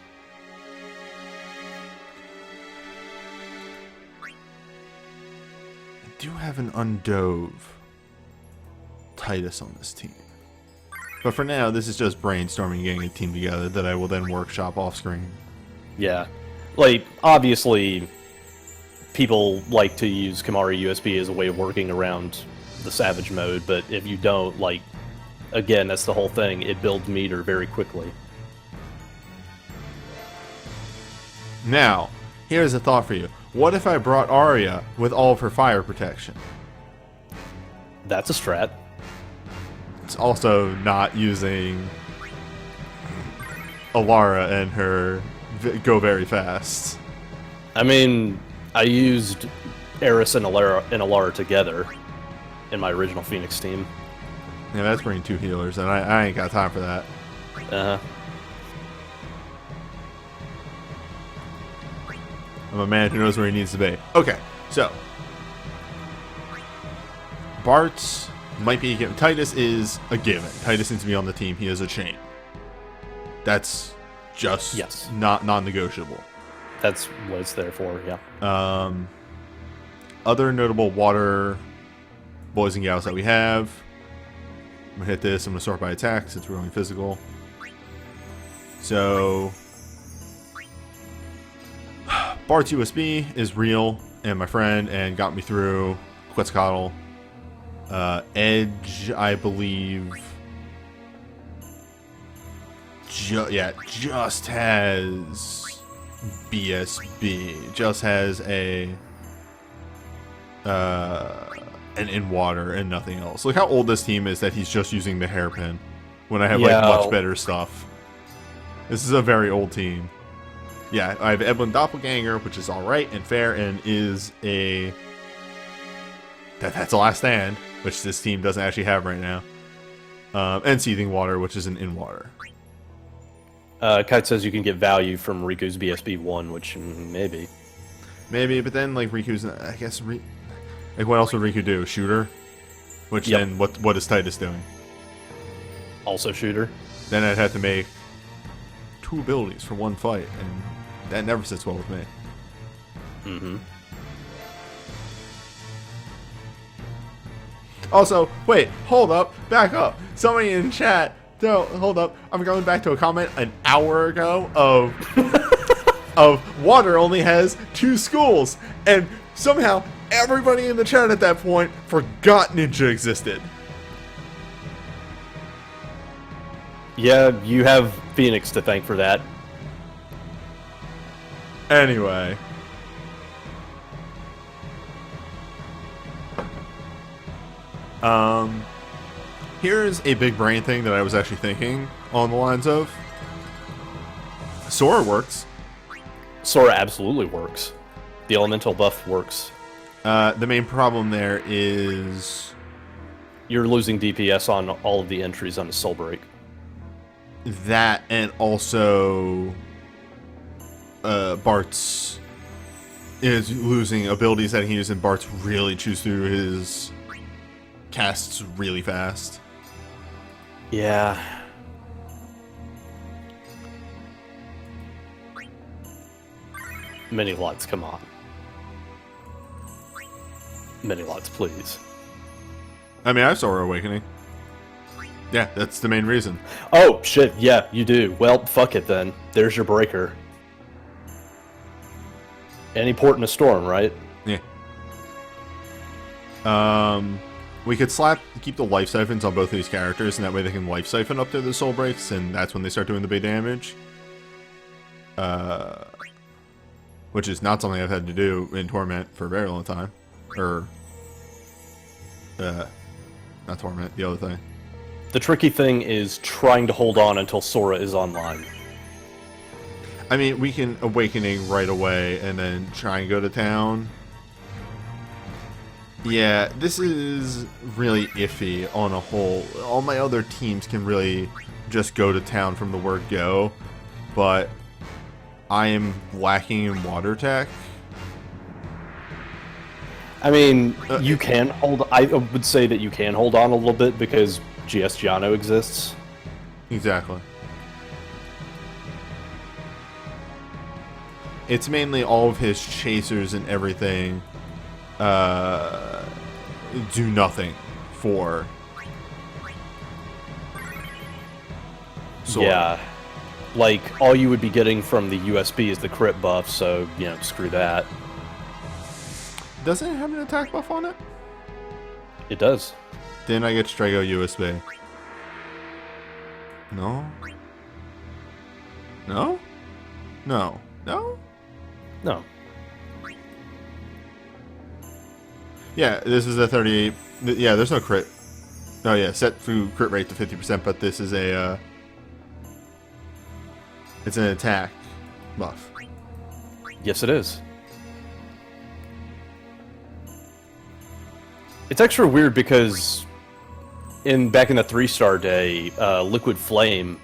I do have an Undove Titus on this team. But for now, this is just brainstorming, getting a team together that I will then workshop off screen. Yeah. Like, obviously, people like to use Kimari USB as a way of working around the Savage Mode, but if you don't, like, again, that's the whole thing. It builds meter very quickly. Now, here's a thought for you. What if I brought Arya with all of her fire protection? That's a strat. It's also not using Alara and her go very fast. I mean, I used Eris and Alara together in my original Phoenix team. Yeah, that's bringing two healers, and I ain't got time for that. I'm a man who knows where he needs to be. Okay, so Bart's might be a given. Titus is a given. Titus needs to be on the team. He has a chain. That's just not non-negotiable. That's what it's there for, yeah. Other notable water boys and gals that we have. I'm gonna hit this. I'm gonna sort by attack since we're going physical. So Bart's USB is real and my friend and got me through Quetzalcoatl. Edge, I believe, just has BSB. Just has an in water and nothing else. Look how old this team is that he's just using the hairpin when I have like much better stuff. This is a very old team. Yeah, I have Edwin Doppelganger, which is alright and fair and is a... That's a last stand, which this team doesn't actually have right now. And Seething Water, which is an in-water. Kite says you can get value from Riku's BSB1, which maybe. Maybe, but then like Riku's... I guess... like what else would Riku do? Shooter? Which then, what is Titus doing? Also shooter. Then I'd have to make 2 abilities for 1 fight, and that never sits well with me. Mm-hmm. Also, wait, hold up, back up. Somebody in chat, no, hold up. I'm going back to a comment an hour ago of of water only has 2 schools, and somehow everybody in the chat at that point forgot Ninja existed. Yeah, you have Phoenix to thank for that. Anyway. Here's a big brain thing that I was actually thinking on the lines of. Sora works. Sora absolutely works. The elemental buff works. The main problem there is... You're losing DPS on all of the entries on the Soul Break. That, and also Bart's is losing abilities that he uses, and Bart's really chews through his casts really fast. Yeah. Many lots, come on. Many lots, please. I mean, I have Sora Awakening. Yeah, that's the main reason. Oh, shit, yeah, you do. Well, fuck it then. There's your breaker. Any port in a storm, right? Yeah. We could keep the life siphons on both of these characters, and that way they can life siphon up to the soul breaks, and that's when they start doing the big damage. Which is not something I've had to do in Torment for a very long time. Or, not Torment, the other thing. The tricky thing is trying to hold on until Sora is online. I mean, we can Awakening right away and then try and go to town. Yeah, this is really iffy on a whole. All my other teams can really just go to town from the word go, but I am lacking in water tech. I mean, you can hold... I would say that you can hold on a little bit because GS Giano exists. Exactly. It's mainly all of his chasers and everything do nothing for Sora. Yeah. Like, all you would be getting from the USB is the crit buff, so, you know, screw that. Doesn't it have an attack buff on it? It does. Then I get Strago USB. No? No? No. No? No. Yeah, this is a 38. Yeah, there's no crit. Oh yeah, set through crit rate to 50%, but this is a it's an attack buff. Yes, it is. It's extra weird because back in the 3-star day, Liquid Flame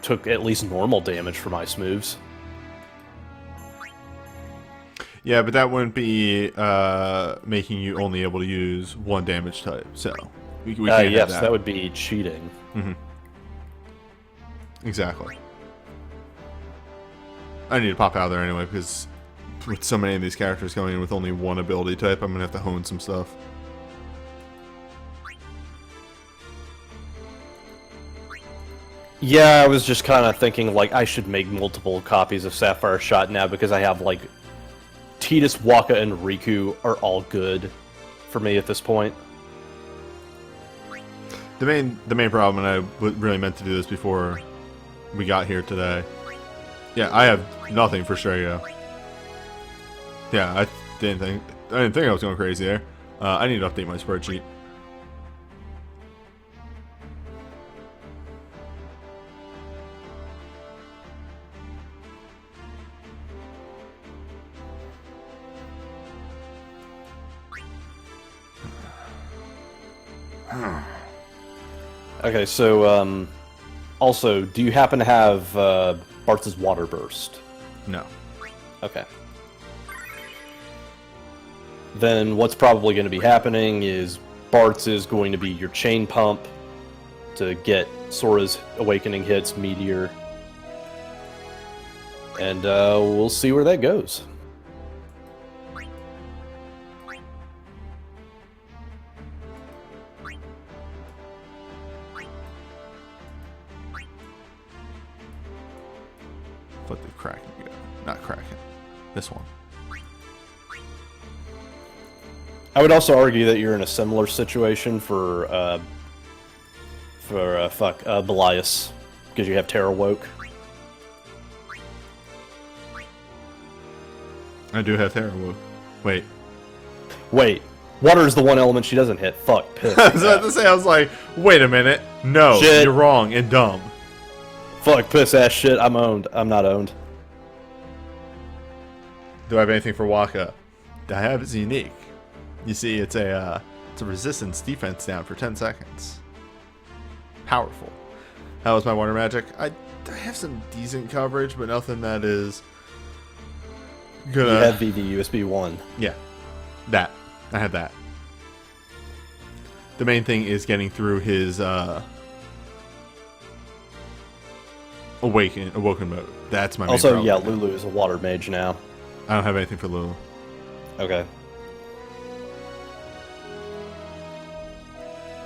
took at least normal damage from ice moves. Yeah, but that wouldn't be making you only able to use one damage type, so we can't yes, have that. That would be cheating. Mm-hmm. Exactly. I need to pop out there anyway, because with so many of these characters going in with only one ability type, I'm going to have to hone some stuff. Yeah, I was just kind of thinking, like, I should make multiple copies of Sapphire Shot now because I have, like, Tidus, Waka, and Riku are all good for me at this point. The main problem, and I really meant to do this before we got here today. Yeah, I have nothing for Strayo. Yeah, I didn't think I was going crazy there. I need to update my spreadsheet. Okay, so, also, do you happen to have, Bartz's Water Burst? No. Okay. Then what's probably going to be happening is Bartz is going to be your chain pump to get Sora's awakening hits, Meteor. And, we'll see where that goes. Let the Kraken go. Not Kraken. This one. I would also argue that you're in a similar situation for Belias, because you have Terra Woke. I do have Terra Woke. Wait. Wait, water is the one element she doesn't hit. Fuck, piss. I was about to say, I was like, wait a minute. No, Shit. you're wrong and dumb. Fuck, piss ass shit. I'm owned. I'm not owned. Do I have anything for Waka? I have is unique. You see, it's a resistance defense down for 10 seconds. Powerful. How is my water magic? I have some decent coverage, but nothing that is gonna. You have VD USB 1. Yeah, that I have that. The main thing is getting through his awoken mode. That's my main Also, problem. yeah, Lulu is a water mage now. I don't have anything for Lulu. Okay.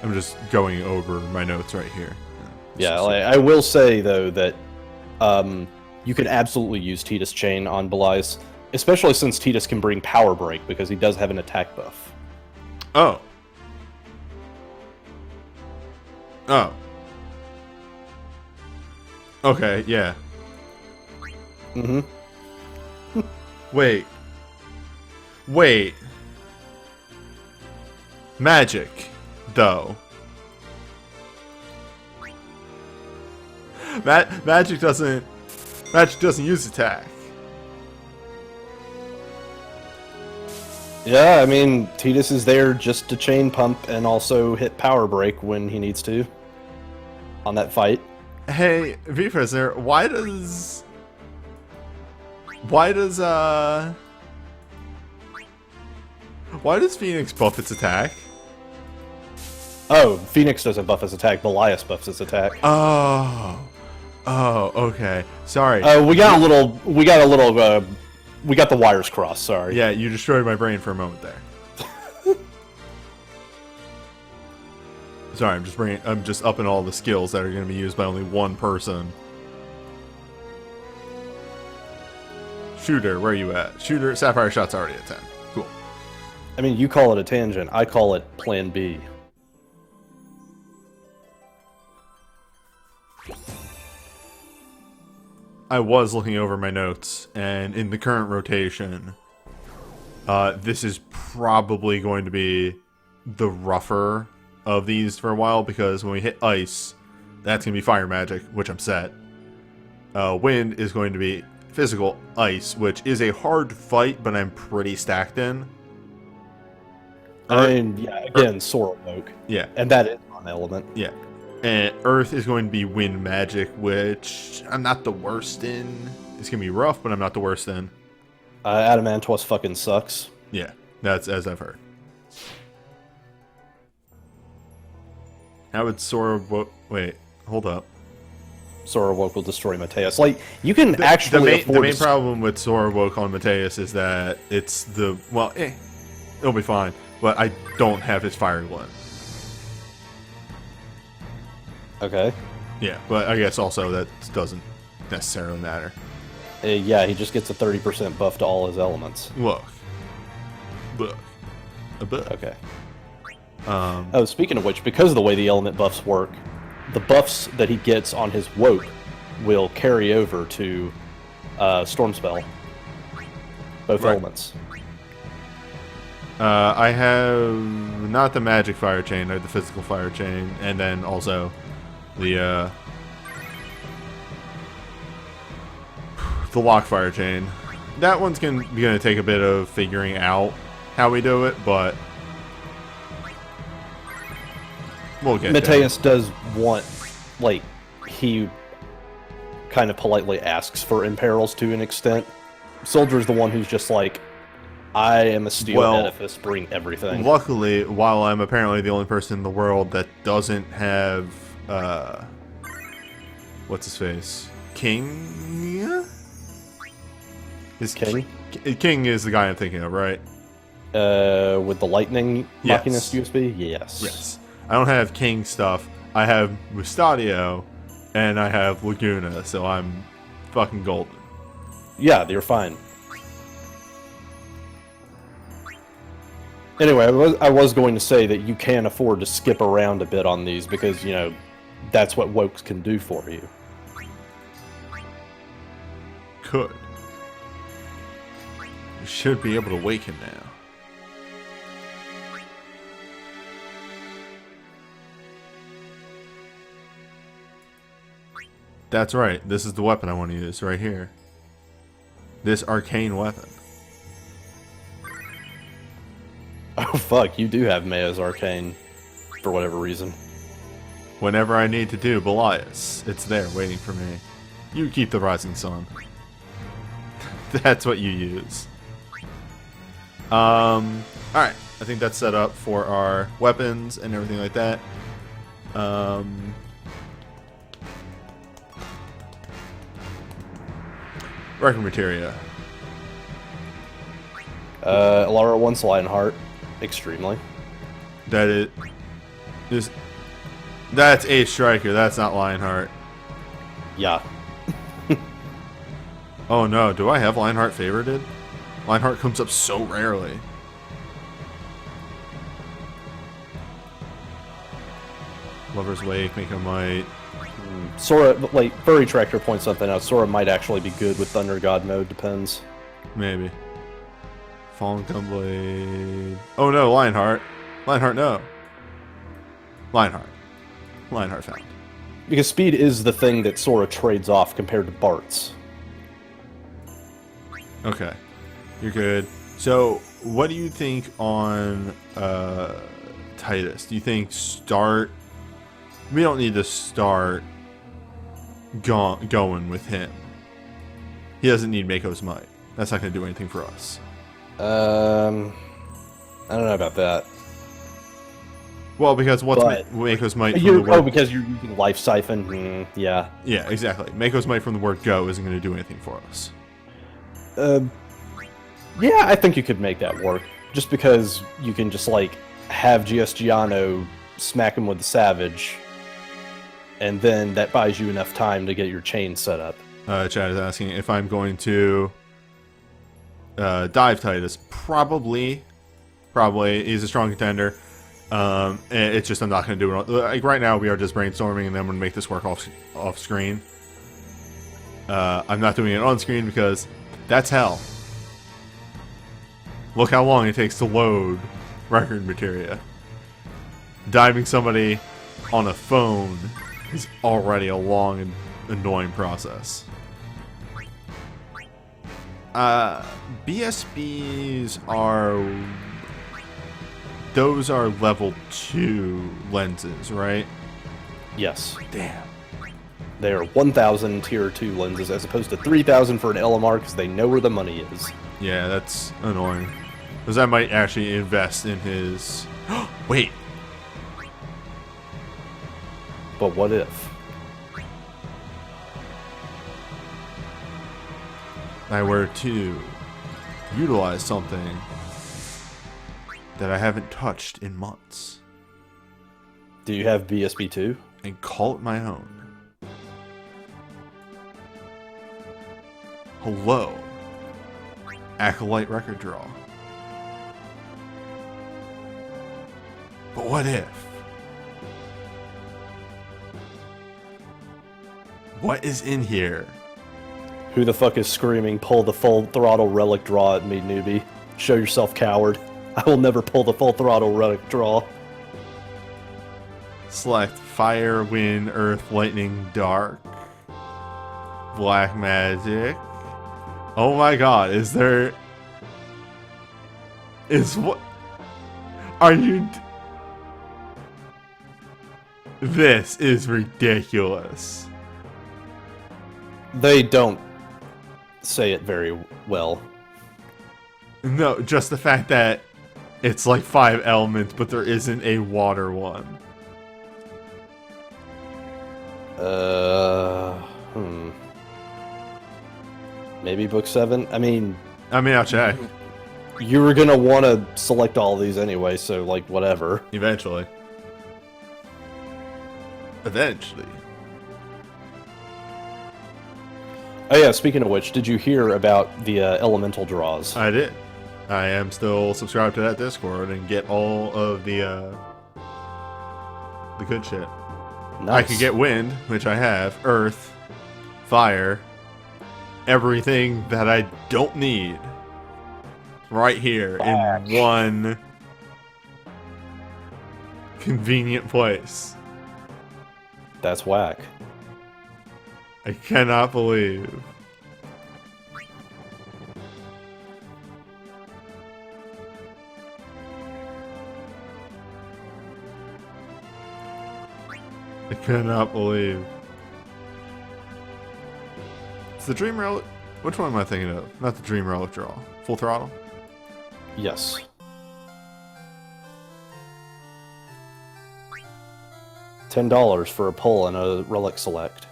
I'm just going over my notes right here. Yeah, like, I will say, though, that you can absolutely use Tidus Chain on Belias, especially since Tidus can bring Power Break, because he does have an attack buff. Oh. Oh. Okay, yeah. Mm-hmm. Wait. Wait. Magic, though. Magic doesn't use attack. Yeah, I mean, Tidus is there just to chain pump and also hit Power Break when he needs to on that fight. Hey, V Prisoner, why does Phoenix buff its attack? Oh, Phoenix doesn't buff his attack, Belias buffs his attack. Oh, okay. Sorry. We got the wires crossed, sorry. Yeah, you destroyed my brain for a moment there. Sorry, I'm just upping all the skills that are going to be used by only one person. Shooter, where are you at? Shooter, Sapphire Shot's already at 10. Cool. I mean, you call it a tangent, I call it Plan B. I was looking over my notes, and in the current rotation, this is probably going to be the rougher of these for a while, because when we hit ice, that's going to be fire magic, which I'm set. Wind is going to be physical ice, which is a hard fight, but I'm pretty stacked in. I mean, yeah, again, Sora Woke. Yeah. And that is an element. Yeah. And Earth is going to be wind magic, which I'm not the worst in. It's going to be rough, but I'm not the worst in. Adamantoise fucking sucks. Yeah, that's as I've heard. How would Sora... Wait, hold up. Sora Woke will destroy Mateus. Like, you can actually the main problem with Sora Woke on Mateus is that it's the... Well, it'll be fine, but I don't have his Fire Glint. Okay. Yeah, but I guess also that doesn't necessarily matter. Yeah, he just gets a 30% buff to all his elements. Look. A book. Okay. Oh, speaking of which, because of the way the element buffs work, the buffs that he gets on his woke will carry over to Storm Spell. Both Right. elements. I have not the magic fire chain, I have the physical fire chain, and then also the lock fire chain. That one's gonna take a bit of figuring out how we do it, but we'll get there. Mateus does want, like, he kind of politely asks for imperils to an extent. Soldier's the one who's just like, I am a steel edifice, bring everything. Luckily, while I'm apparently the only person in the world that doesn't have, what's his face? King? Is King? King is the guy I'm thinking of, right? With the lightning Yes. Machinist USB? Yes. Yes. I don't have King stuff. I have Mustadio, and I have Laguna, so I'm fucking golden. Yeah, you're fine. Anyway, I was going to say that you can afford to skip around a bit on these because, you know, that's what Wokes can do for you. Could. You should be able to wake him now. That's right. This is the weapon I want to use right here. This arcane weapon. Oh fuck, you do have Maya's Arcane, for whatever reason. Whenever I need to do Belias, it's there waiting for me. You keep the Rising Sun. That's what you use. Alright. I think that's set up for our weapons and everything like that. Record materia. Alara wants Lionheart. Extremely. That's Ace Striker, that's not Lionheart. Yeah. Oh no, do I have Lionheart favorited? Lionheart comes up so rarely. Lover's Wake, Make a Might. Sora, like, Furry Tractor points something out. Sora might actually be good with Thunder God mode, depends. Maybe. Fallen Gunblade. Oh no, Lionheart. Lionheart, no. Lionheart. Lionheart found. Because speed is the thing that Sora trades off compared to Bart's. Okay. You're good. So, what do you think on Titus? Do you think start... We don't need to start going with him. He doesn't need Mako's Might. That's not going to do anything for us. I don't know about that. Well, because what's But- Mako's Might from the word... Oh, because you're using Life Siphon? Yeah. Yeah, exactly. Mako's Might from the word go isn't going to do anything for us. Yeah, I think you could make that work. Just because you can just, like, have Giustiano smack him with the Savage, and then that buys you enough time to get your chain set up. Chad is asking if I'm going to dive Titus. Probably. He's a strong contender. It's just I'm not going to do it. Like right now, we are just brainstorming, and then I'm going to make this work off screen. I'm not doing it on screen because that's hell. Look how long it takes to load record materia. Diving somebody on a phone is already a long and annoying process. BSBs are... Those are level 2 lenses, right? Yes. Damn. They are 1,000 tier 2 lenses as opposed to 3,000 for an LMR because they know where the money is. Yeah, that's annoying. Because I might actually invest in his... Wait! But what if? I were to utilize something that I haven't touched in months Do you have BSB2? and call it my own. Hello. Acolyte record draw. But what if? What is in here? Who the fuck is screaming, pull the full throttle relic draw at me, newbie? Show yourself, coward. I will never pull the full throttle relic draw. Select fire, wind, earth, lightning, dark. Black magic. Oh my god, is there... Is what... Are you... This is ridiculous. They don't say it very well. No, just the fact that it's like 5 elements, but there isn't a water one. Maybe book 7? I mean, I'll check. you were gonna want to select all these anyway, so, like, whatever. Eventually. Eventually. Oh yeah, speaking of which, did you hear about the elemental draws? I did. I am still subscribed to that Discord and get all of the good shit. Nice. I could get wind, which I have, earth, fire, everything that I don't need right here in one convenient place. That's whack. I cannot believe. I cannot believe. It's the Dream Relic. Which one am I thinking of? Not the Dream Relic draw. Full throttle? Yes. $10 for a pull and a relic select.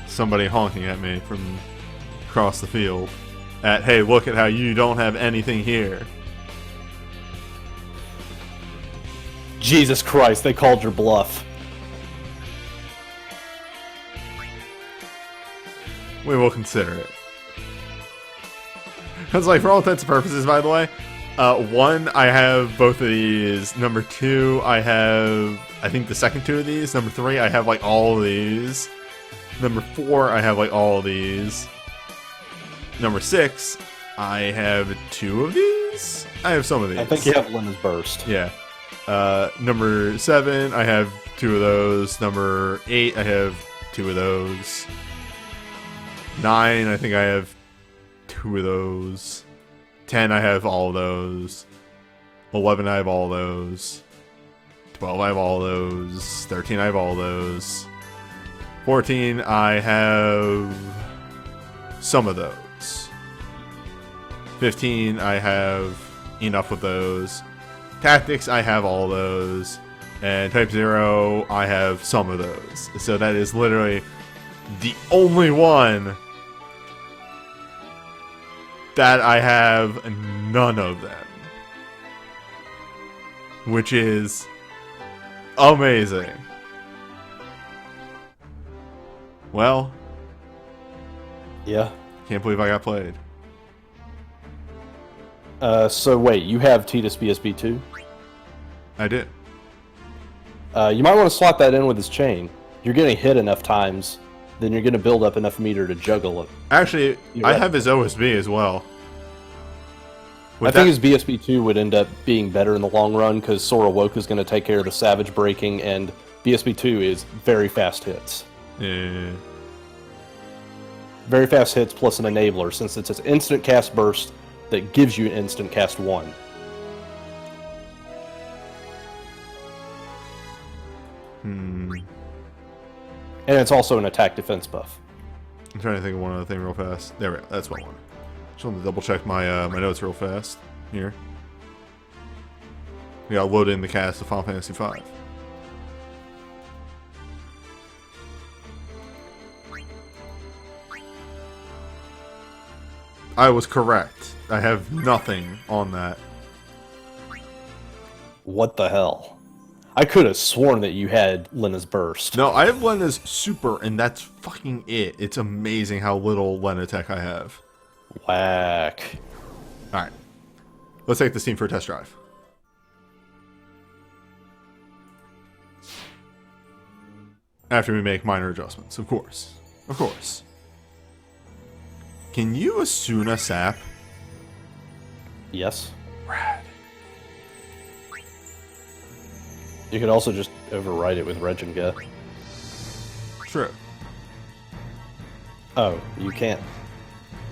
Somebody honking at me from across the field. At, hey, look at how you don't have anything here. Jesus Christ, they called your bluff. We will consider it. Because, like, for all intents and purposes, by the way, 1, I have both of these. Number 2, I have, I think, the second 2 of these. Number 3, I have, like, all of these. Number 4, I have, like, all of these. Number 6, I have 2 of these? I have some of these. I think you have Lemons Burst. Yeah. Number 7, I have 2 of those. Number 8, I have 2 of those. 9, I think I have 2 of those. 10, I have all of those. 11, I have all of those. 12, I have all of those. 13, I have all of those. 14, I have some of those. 15, I have enough of those. Tactics, I have all those. And Type 0, I have some of those. So that is literally the only one that I have none of them. Which is amazing. Well, Yeah. can't believe I got played. So wait, you have Titus BSB2? I did. You might want to slot that in with his chain. You're getting hit enough times, then you're going to build up enough meter to juggle it. Actually, You're I right. have his OSB as well. I think his BSB2 would end up being better in the long run because Sora Woke is going to take care of the savage breaking, and BSB2 is very fast hits. Yeah. Very fast hits plus an enabler, since it's an instant cast burst that gives you an instant cast 1. And it's also an attack defense buff. I'm trying to think of one other thing real fast. There we go. That's what I wanted. Just wanted to double check my my notes real fast here. We gotta load in the cast of Final Fantasy V. I was correct. I have nothing on that. What the hell? I could have sworn that you had Lena's Burst. No, I have Lena's Super, and that's fucking it. It's amazing how little Lena tech I have. Whack. Alright. Let's take this team for a test drive. After we make minor adjustments, of course. Of course. Can you Asuna Sap? Yes. Rad. You could also just overwrite it with Reginga. True. Oh, you can't.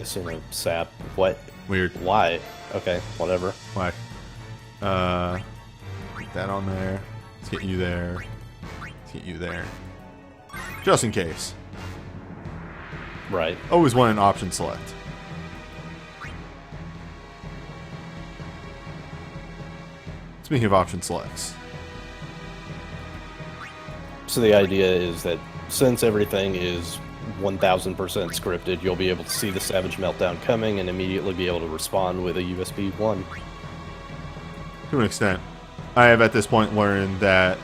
Assume sap. What? Weird. Why? Okay, whatever. Whack. Put that on there. Let's get you there. Let's get you there. Just in case. Right. Always want an option select. Speaking of option selects. So the idea is that since everything is 1000% scripted, you'll be able to see the Savage Meltdown coming and immediately be able to respond with a USB 1. To an extent. I have at this point learned that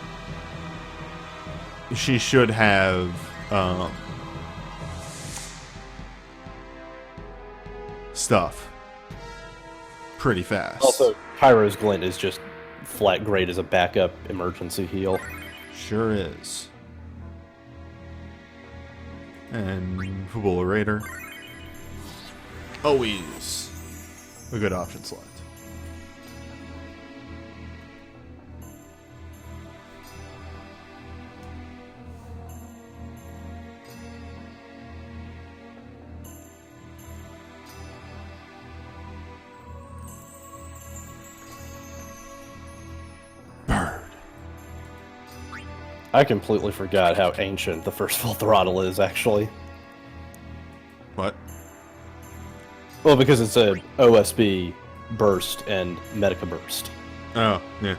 she should have stuff pretty fast. Also, Pyro's Glint is just flat great as a backup emergency heal. Sure is. And Fabula Raider. Always a good option select. I completely forgot how ancient the first full throttle is, actually. What? Well, because it's a OSB burst and Medica burst. Oh, yeah.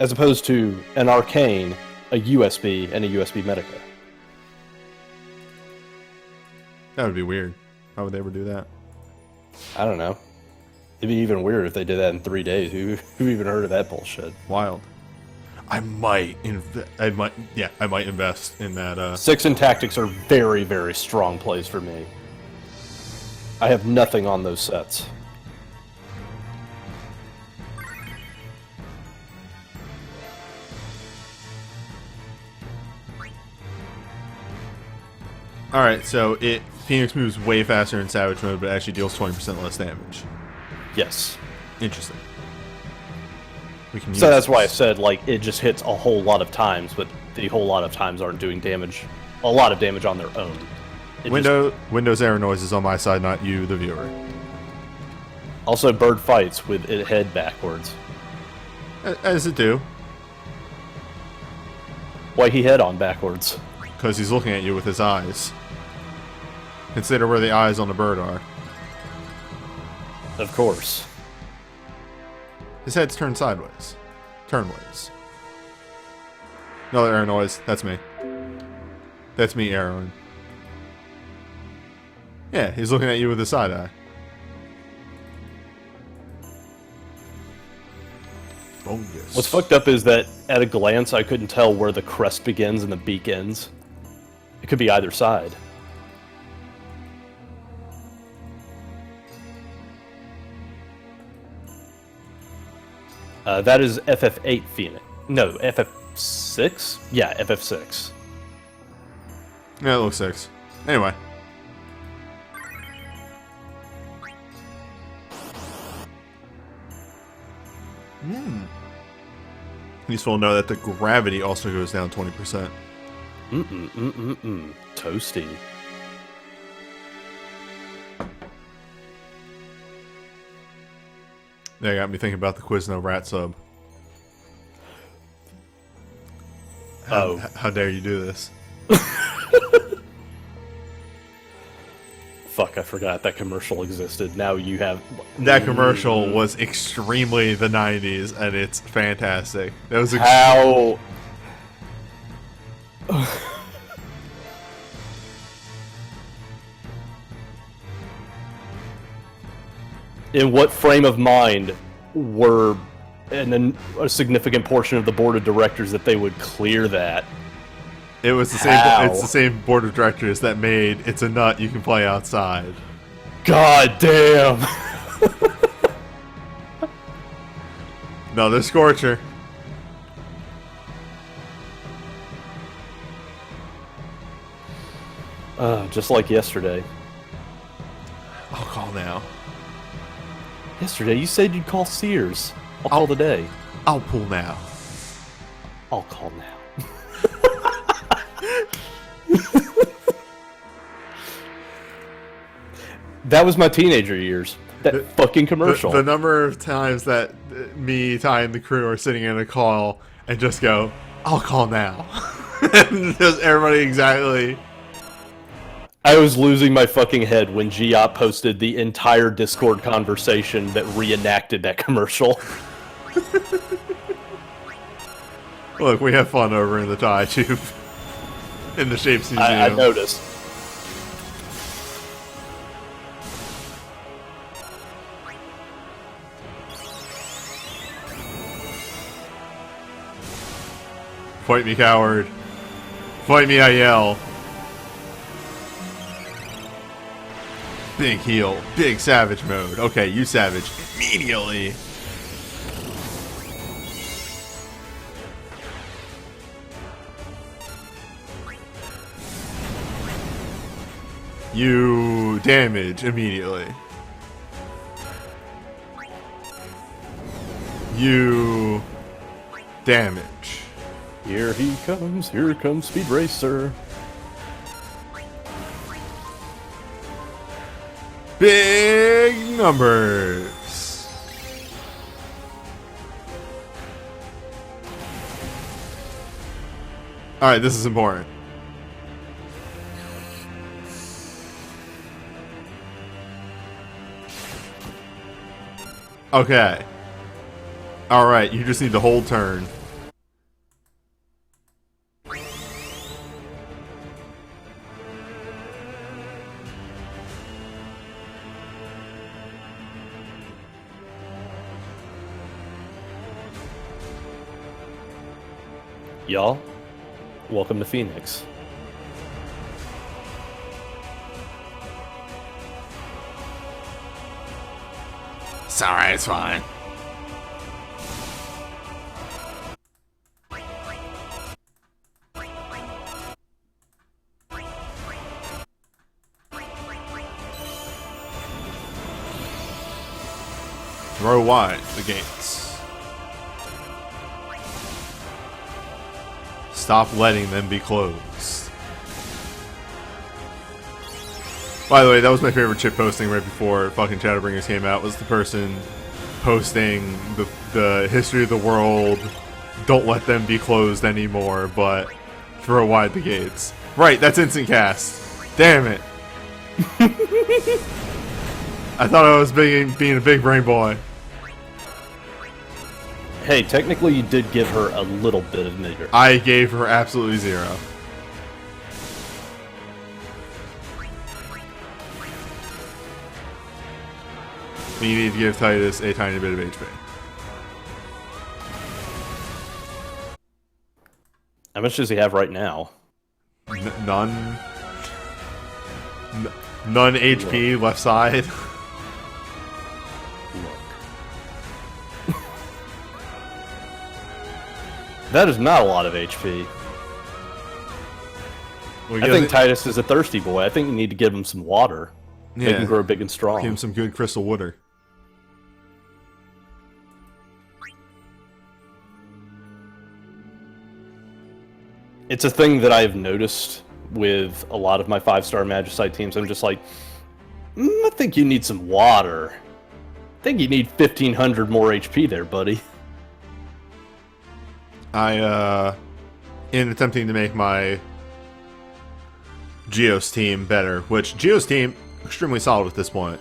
As opposed to an Arcane, a USB, and a USB Medica. That would be weird. How would they ever do that? I don't know. It'd be even weird if they did that in 3 days. Who even heard of that bullshit? Wild. I might invest in that. 6 and Tactics are very, very strong plays for me. I have nothing on those sets. Alright, so Phoenix moves way faster in Savage mode, but actually deals 20% less damage. Yes. Interesting. We can So use that's why I this. said, like, it just hits a whole lot of times, but the whole lot of times aren't doing damage. A lot of damage on their own. It Windows error noise is on my side, not you, the viewer. Also, Bird fights with it head backwards. As it do, Why he head on backwards? because he's looking at you with his eyes. Consider where the eyes on the bird are. Of course. His head's turned sideways. Turnways. Another arrow noise. That's me. That's me arrowing. Yeah, he's looking at you with a side eye. Bongus. What's fucked up is that at a glance I couldn't tell where the crest begins and the beak ends. It could be either side. That is FF8 Phoenix. No, FF6? Yeah, FF6. Yeah, it looks 6. Anyway. Useful to know that the gravity also goes down 20%. Toasty. That got me thinking about the Quizno rat sub. How dare you do this? Fuck, I forgot that commercial existed. Now you have... That commercial was extremely the 90s, and it's fantastic. That was How... In what frame of mind were a significant portion of the board of directors that they would clear that? It was the same. How? It's the same board of directors that made "It's a Nut You Can Play Outside." God damn! Another Scorcher. Just like yesterday. I'll call now. Yesterday, you said you'd call Sears. I'll call today. I'll pull now. I'll call now. That was my teenager years. That fucking commercial. The number of times that me, Ty, and the crew are sitting in a call and just go, "I'll call now," and just everybody exactly. I was losing my fucking head when Giop posted the entire Discord conversation that reenacted that commercial. Look, we have fun over in the Thai tube. In the Shapes Museum. I noticed. Fight me, coward. Fight me, I yell. Big heal. Big savage mode. Okay, you savage immediately. You damage immediately. You damage. Here comes Speed Racer. Big numbers. Alright, this is important. Okay. Alright, you just need to hold turn. Y'all, welcome to Phoenix. It's alright, it's fine. Throw wide the gates. Stop letting them be closed. By the way, that was my favorite chip posting right before fucking Shadowbringers came out, was the person posting the history of the world, don't let them be closed anymore, but throw wide the gates. Right, that's instant cast. Damn it. I thought I was being a big brain boy. Hey, technically you did give her a little bit of meter. I gave her absolutely zero. You need to give Titus a tiny bit of HP. How much does he have right now? None. None HP left side. That is not a lot of HP. Well, I think Titus is a thirsty boy. I think you need to give him some water. Yeah. Make him grow big and strong. Give him some good crystal water. It's a thing that I've noticed with a lot of my 5-star Magicite teams. I'm just like, I think you need some water. I think you need 1,500 more HP there, buddy. In attempting to make my Geos team better, which Geos team, extremely solid at this point,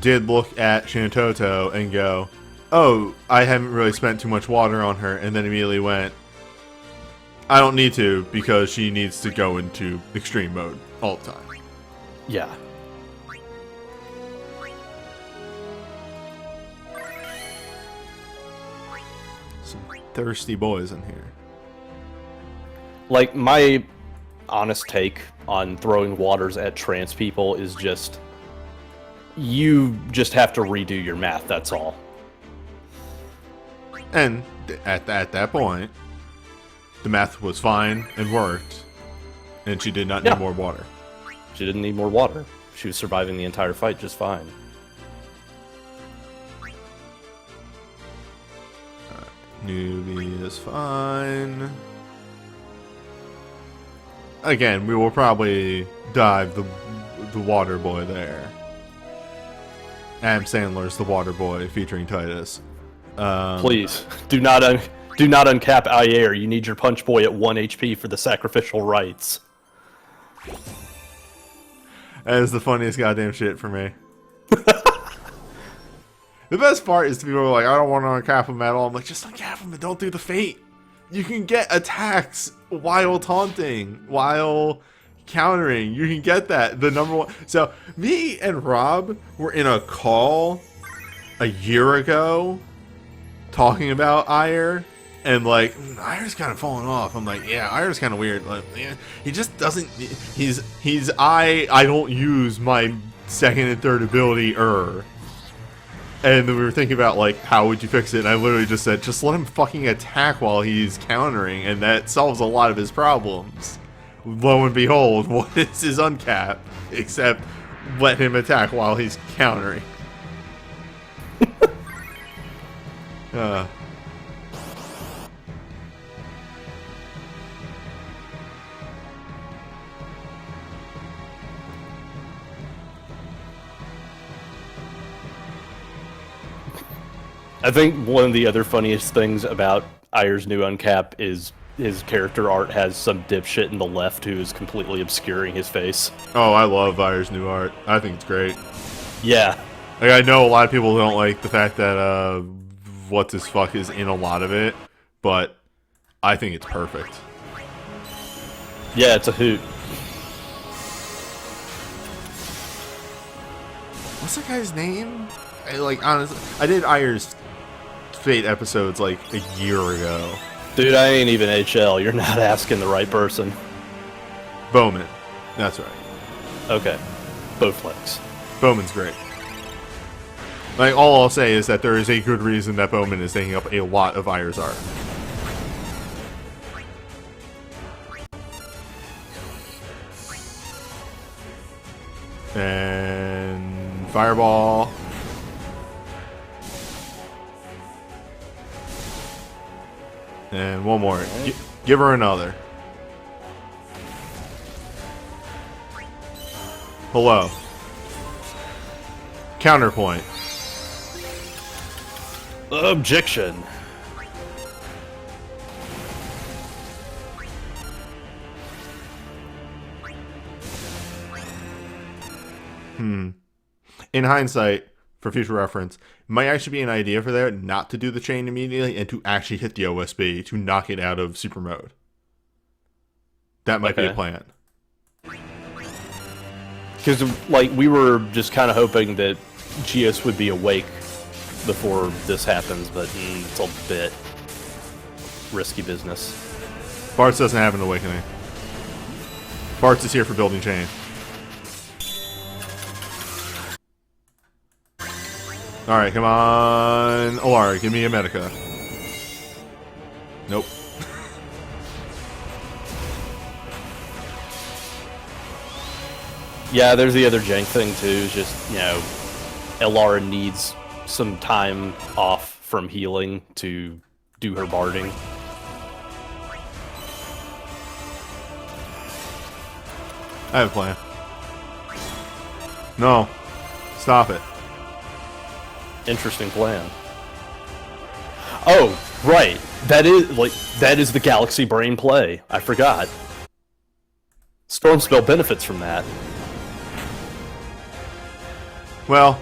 did look at Shintoto and go, oh, I haven't really spent too much water on her, and then immediately went, I don't need to, because she needs to go into extreme mode all the time. Yeah. Some thirsty boys in here. Like, my honest take on throwing waters at trans people is just, you just have to redo your math, that's all. And at that point, the math was fine and worked, and she did not need more water. She didn't need more water. She was surviving the entire fight just fine. Newbie is fine. Again, we will probably dive the water boy there. Adam Sandler's The Water Boy featuring Titus. Please, do not uncap Ayer. You need your punch boy at 1 HP for the sacrificial rites. That is the funniest goddamn shit for me. The best part is people are like, I don't want to uncap him at all. I'm like, just uncap him and don't do the fate. You can get attacks while taunting, while countering. You can get that. The number one. So me and Rob were in a call a year ago talking about Ayer, and like, Ayer's kind of falling off. I'm like, yeah, Ayer's kind of weird. Like, yeah, he just doesn't. He's I don't use my second and third ability. And then we were thinking about, like, how would you fix it? And I literally just said, just let him fucking attack while he's countering, and that solves a lot of his problems. Lo and behold, what is his uncap? Except let him attack while he's countering. I think one of the other funniest things about Ayer's new uncap is his character art has some dipshit in the left who is completely obscuring his face. Oh, I love Ayer's new art. I think it's great. Yeah. Like, I know a lot of people don't like the fact that what's his fuck is in a lot of it, but I think it's perfect. Yeah, it's a hoot. What's that guy's name? Honestly, I did Ayer's Fate episodes like a year ago. Dude, I ain't even HL. You're not asking the right person. Bowman. That's right. Okay. Both legs. Bowman's great. Like, all I'll say is that there is a good reason that Bowman is taking up a lot of Ayer's art. And Fireball. And one more. Give her another. Hello. Counterpoint. Objection. In hindsight, for future reference, it might actually be an idea for there not to do the chain immediately and to actually hit the OSB to knock it out of super mode. That might be a plan. Because, like, we were just kind of hoping that Geos would be awake before this happens, but it's a bit risky business. Bartz doesn't have an awakening. Bartz is here for building chain. Alright, come on. Alara, give me a Medica. Nope. Yeah, there's the other jank thing too, is just, you know, Alara needs some time off from healing to do her barding. I have a plan. No. Stop it. Interesting plan. Oh, right. That is the Galaxy Brain play. I forgot. Stormspell benefits from that. Well,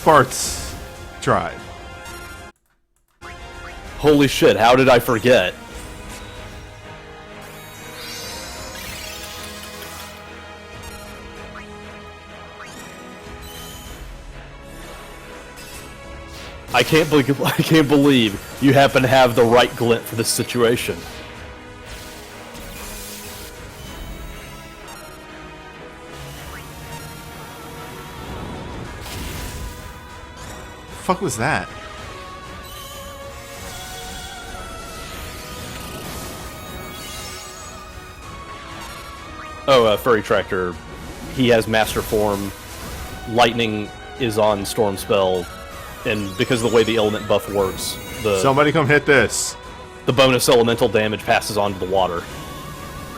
Bartz tried. Holy shit, how did I forget? I can't believe you happen to have the right glint for this situation. Fuck was that? Oh, Furry Tractor. He has Master Form. Lightning is on Storm Spell, and because of the way the element buff works, Somebody come hit this. the bonus elemental damage passes on to the water.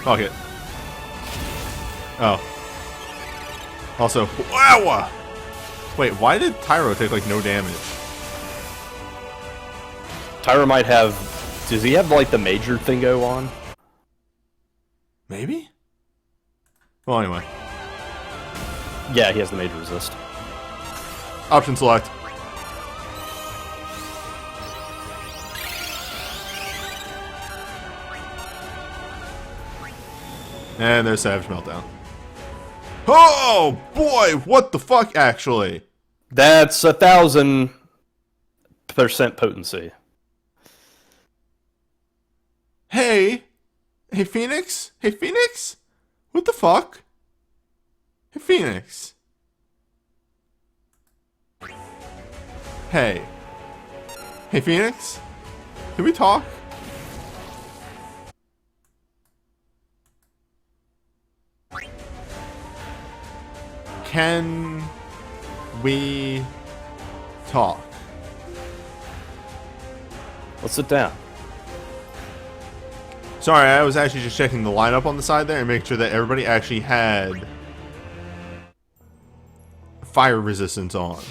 Fuck it. Oh. Also, wow! Wait, why did Tyro take, like, no damage? Tyra might have... Does he have, like, the major thing go on? Maybe? Well, anyway. Yeah, he has the major resist. Option select. And there's Savage Meltdown. Oh, boy! What the fuck, actually? That's 1,000% potency. Hey! Hey, Phoenix? Hey, Phoenix? What the fuck? Hey, Phoenix. Hey. Hey, Phoenix? Can we talk? Can we talk? Let's sit down. Sorry, I was actually just checking the lineup on the side there and making sure that everybody actually had fire resistance on.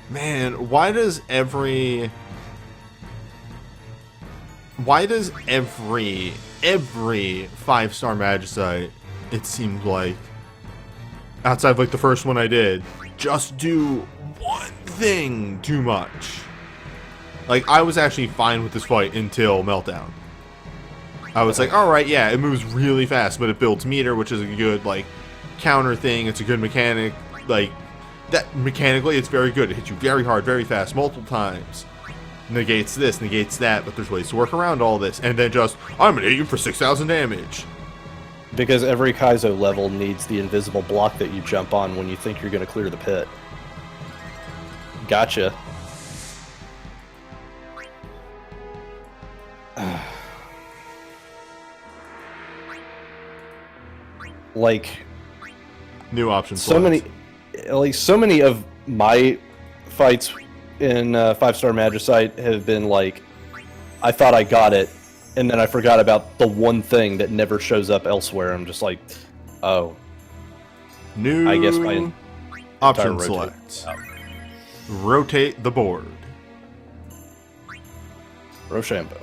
Man, why does every 5-star Magicite, it seemed like, outside of like the first one I did, just do one thing too much? Like, I was actually fine with this fight until Meltdown. I was like, alright, yeah, it moves really fast, but it builds meter, which is a good, like, counter thing. It's a good mechanic. Like, that mechanically, it's very good. It hits you very hard, very fast, multiple times. Negates this, negates that, but there's ways to work around all this. And then just, I'm gonna hit you for 6,000 damage. Because every Kaizo level needs the invisible block that you jump on when you think you're going to clear the pit. Gotcha. Like, New options. so many of my fights in 5-star Magicite have been like, I thought I got it, and then I forgot about the one thing that never shows up elsewhere. I'm just like, oh. New I guess my option entire select. Rotate the board. Rochambeau.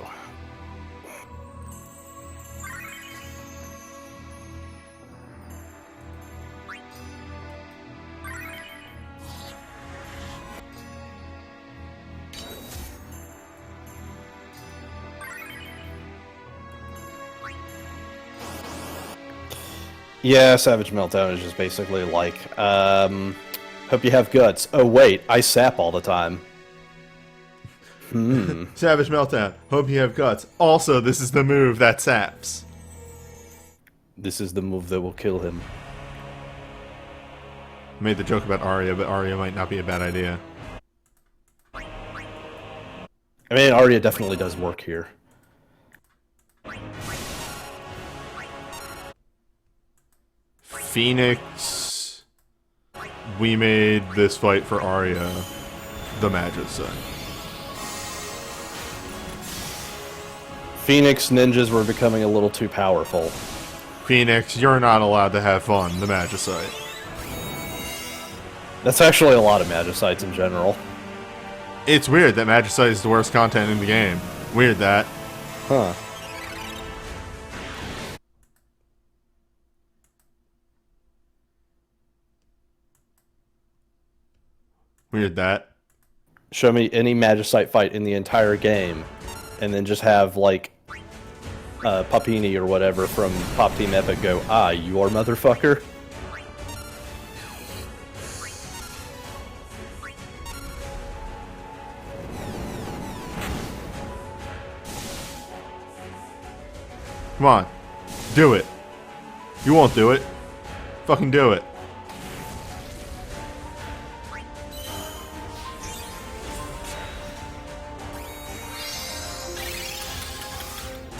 Yeah, Savage Meltdown is just basically like, hope you have guts. Oh wait, I sap all the time. Savage Meltdown. Hope you have guts. Also, this is the move that saps. This is the move that will kill him. I made the joke about Arya, but Arya might not be a bad idea. I mean, Arya definitely does work here. Phoenix. We made this fight for Arya the Magicite. Phoenix ninjas were becoming a little too powerful. Phoenix, you're not allowed to have fun, the Magicite. That's actually a lot of Magicites in general. It's weird that Magicite is the worst content in the game. Weird that. Huh. Weird that. Show me any Magicite fight in the entire game, and then just have, like, Papini or whatever from Pop Team Epic go, "Ah, you are motherfucker." Come on. Do it. You won't do it. Fucking do it.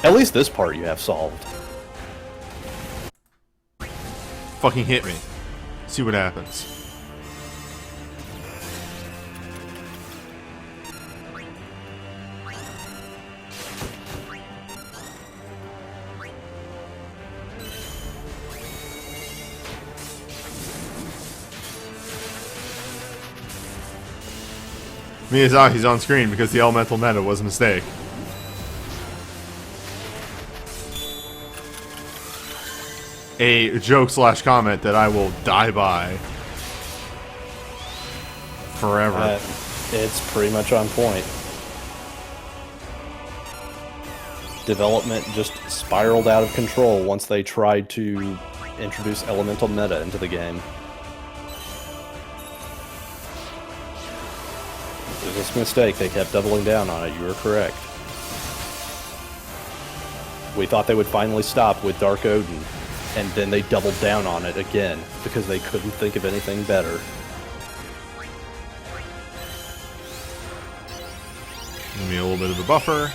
At least this part you have solved. Fucking hit me. See what happens. Miyazaki's on screen because the elemental meta was a mistake. A joke / comment that I will die by forever. It's pretty much on point. Development just spiraled out of control once they tried to introduce elemental meta into the game. It was just a mistake. They kept doubling down on it. You were correct. We thought they would finally stop with Dark Odin, and then they doubled down on it again because they couldn't think of anything better. Give me a little bit of a buffer.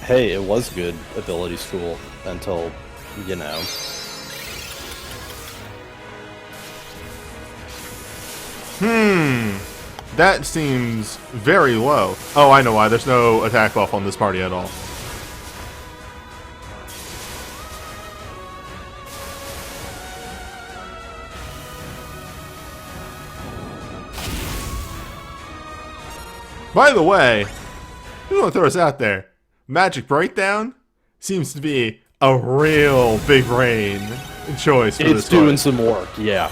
Hey, it was good ability school until, you know. That seems very low. Oh, I know why. There's no attack buff on this party at all. By the way, just want to throw this out there. Magic Breakdown seems to be a real big brain choice for this It's doing fight. some work, yeah.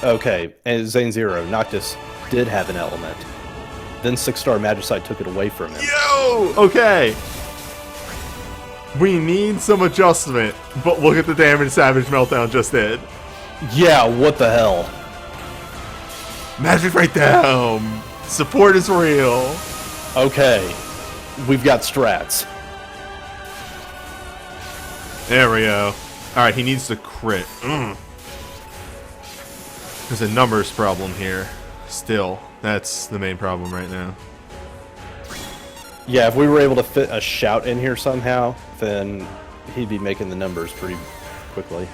Okay, and Zane Zero, Noctis did have an element. Then 6-star Magicite took it away from him. Yo! Okay. We need some adjustment, but look at the damage Savage Meltdown just did. Yeah, what the hell? Magic Breakdown! Support is real. Okay, we've got strats. There we go. Alright, he needs to crit. There's a numbers problem here. Still, that's the main problem right now. Yeah, if we were able to fit a shout in here somehow, then he'd be making the numbers pretty quickly.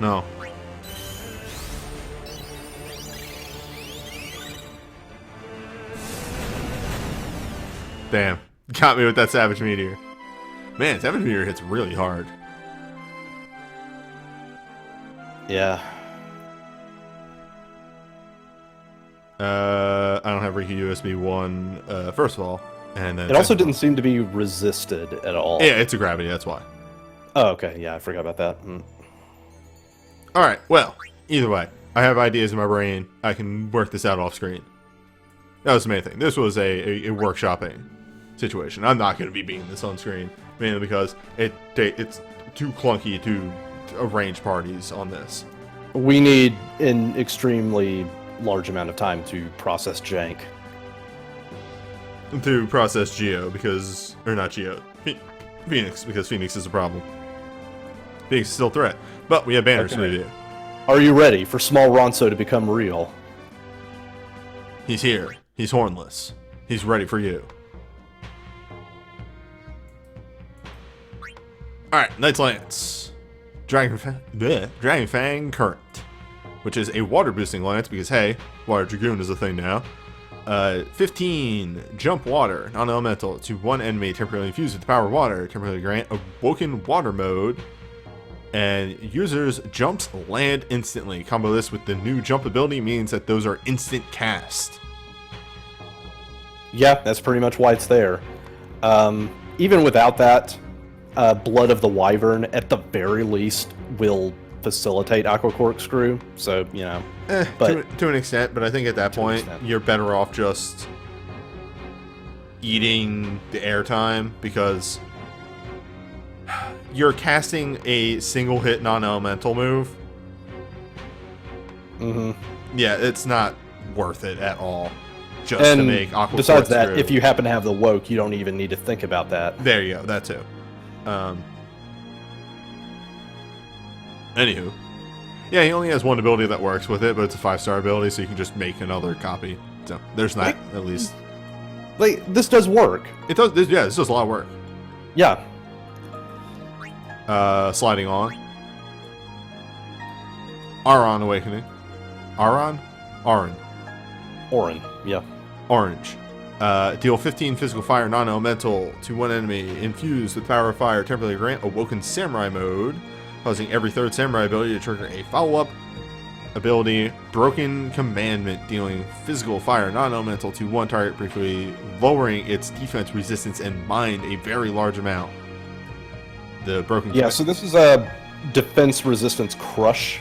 No. Damn. Got me with that Savage Meteor. Man, Savage Meteor hits really hard. Yeah. I don't have Riki USB 1, first of all. And then It also didn't seem to be resisted at all. Yeah, it's a gravity, that's why. Oh, okay. Yeah, I forgot about that. Alright, well, either way. I have ideas in my brain. I can work this out off screen. That was the main thing. This was a workshopping situation. I'm not going to be beating this on screen. Mainly because it's too clunky to arrange parties on this. We need an extremely large amount of time to process jank. To process Geo, because... Or not Geo. Phoenix, because Phoenix is a problem. Phoenix is still a threat. But we have banners to do. Are you ready for Small Ronso to become real? He's here. He's hornless. He's ready for you. Alright, Knight's Lance. Dragon Fang Current, which is a water boosting lance because, hey, Water Dragoon is a thing now. 15, Jump Water, non-elemental, to one enemy temporarily infused with the power of water, temporarily grant Awoken Water mode, and users jumps land instantly. Combo this with the new jump ability means that those are instant cast. Yeah, that's pretty much why it's there. Even without that, Blood of the Wyvern, at the very least, will facilitate Aqua Corkscrew, so, you know. But to an extent, but I think at that point, you're better off just eating the airtime, because you're casting a single hit non-elemental move. Yeah, it's not worth it at all. Just to make Aqua besides Corkscrew. that, if you happen to have the woke, you don't even need to think about that. There you go, that too. Anywho. Yeah, he only has one ability that works with it, but it's a 5-star ability, so you can just make another copy. So, there's not, at least. Like, this does work. It does, yeah, this does a lot of work. Yeah. Sliding on. Aron Awakening. Aron? Aron. Orin, yeah. Orange. Deal 15 physical fire non-elemental to one enemy infused with power of fire, temporarily grant Awoken Samurai mode, causing every third samurai ability to trigger a follow-up ability, Broken Commandment, dealing physical fire non-elemental to one target briefly, lowering its defense resistance and mind a very large amount. The Broken Yeah, so this is a defense resistance crush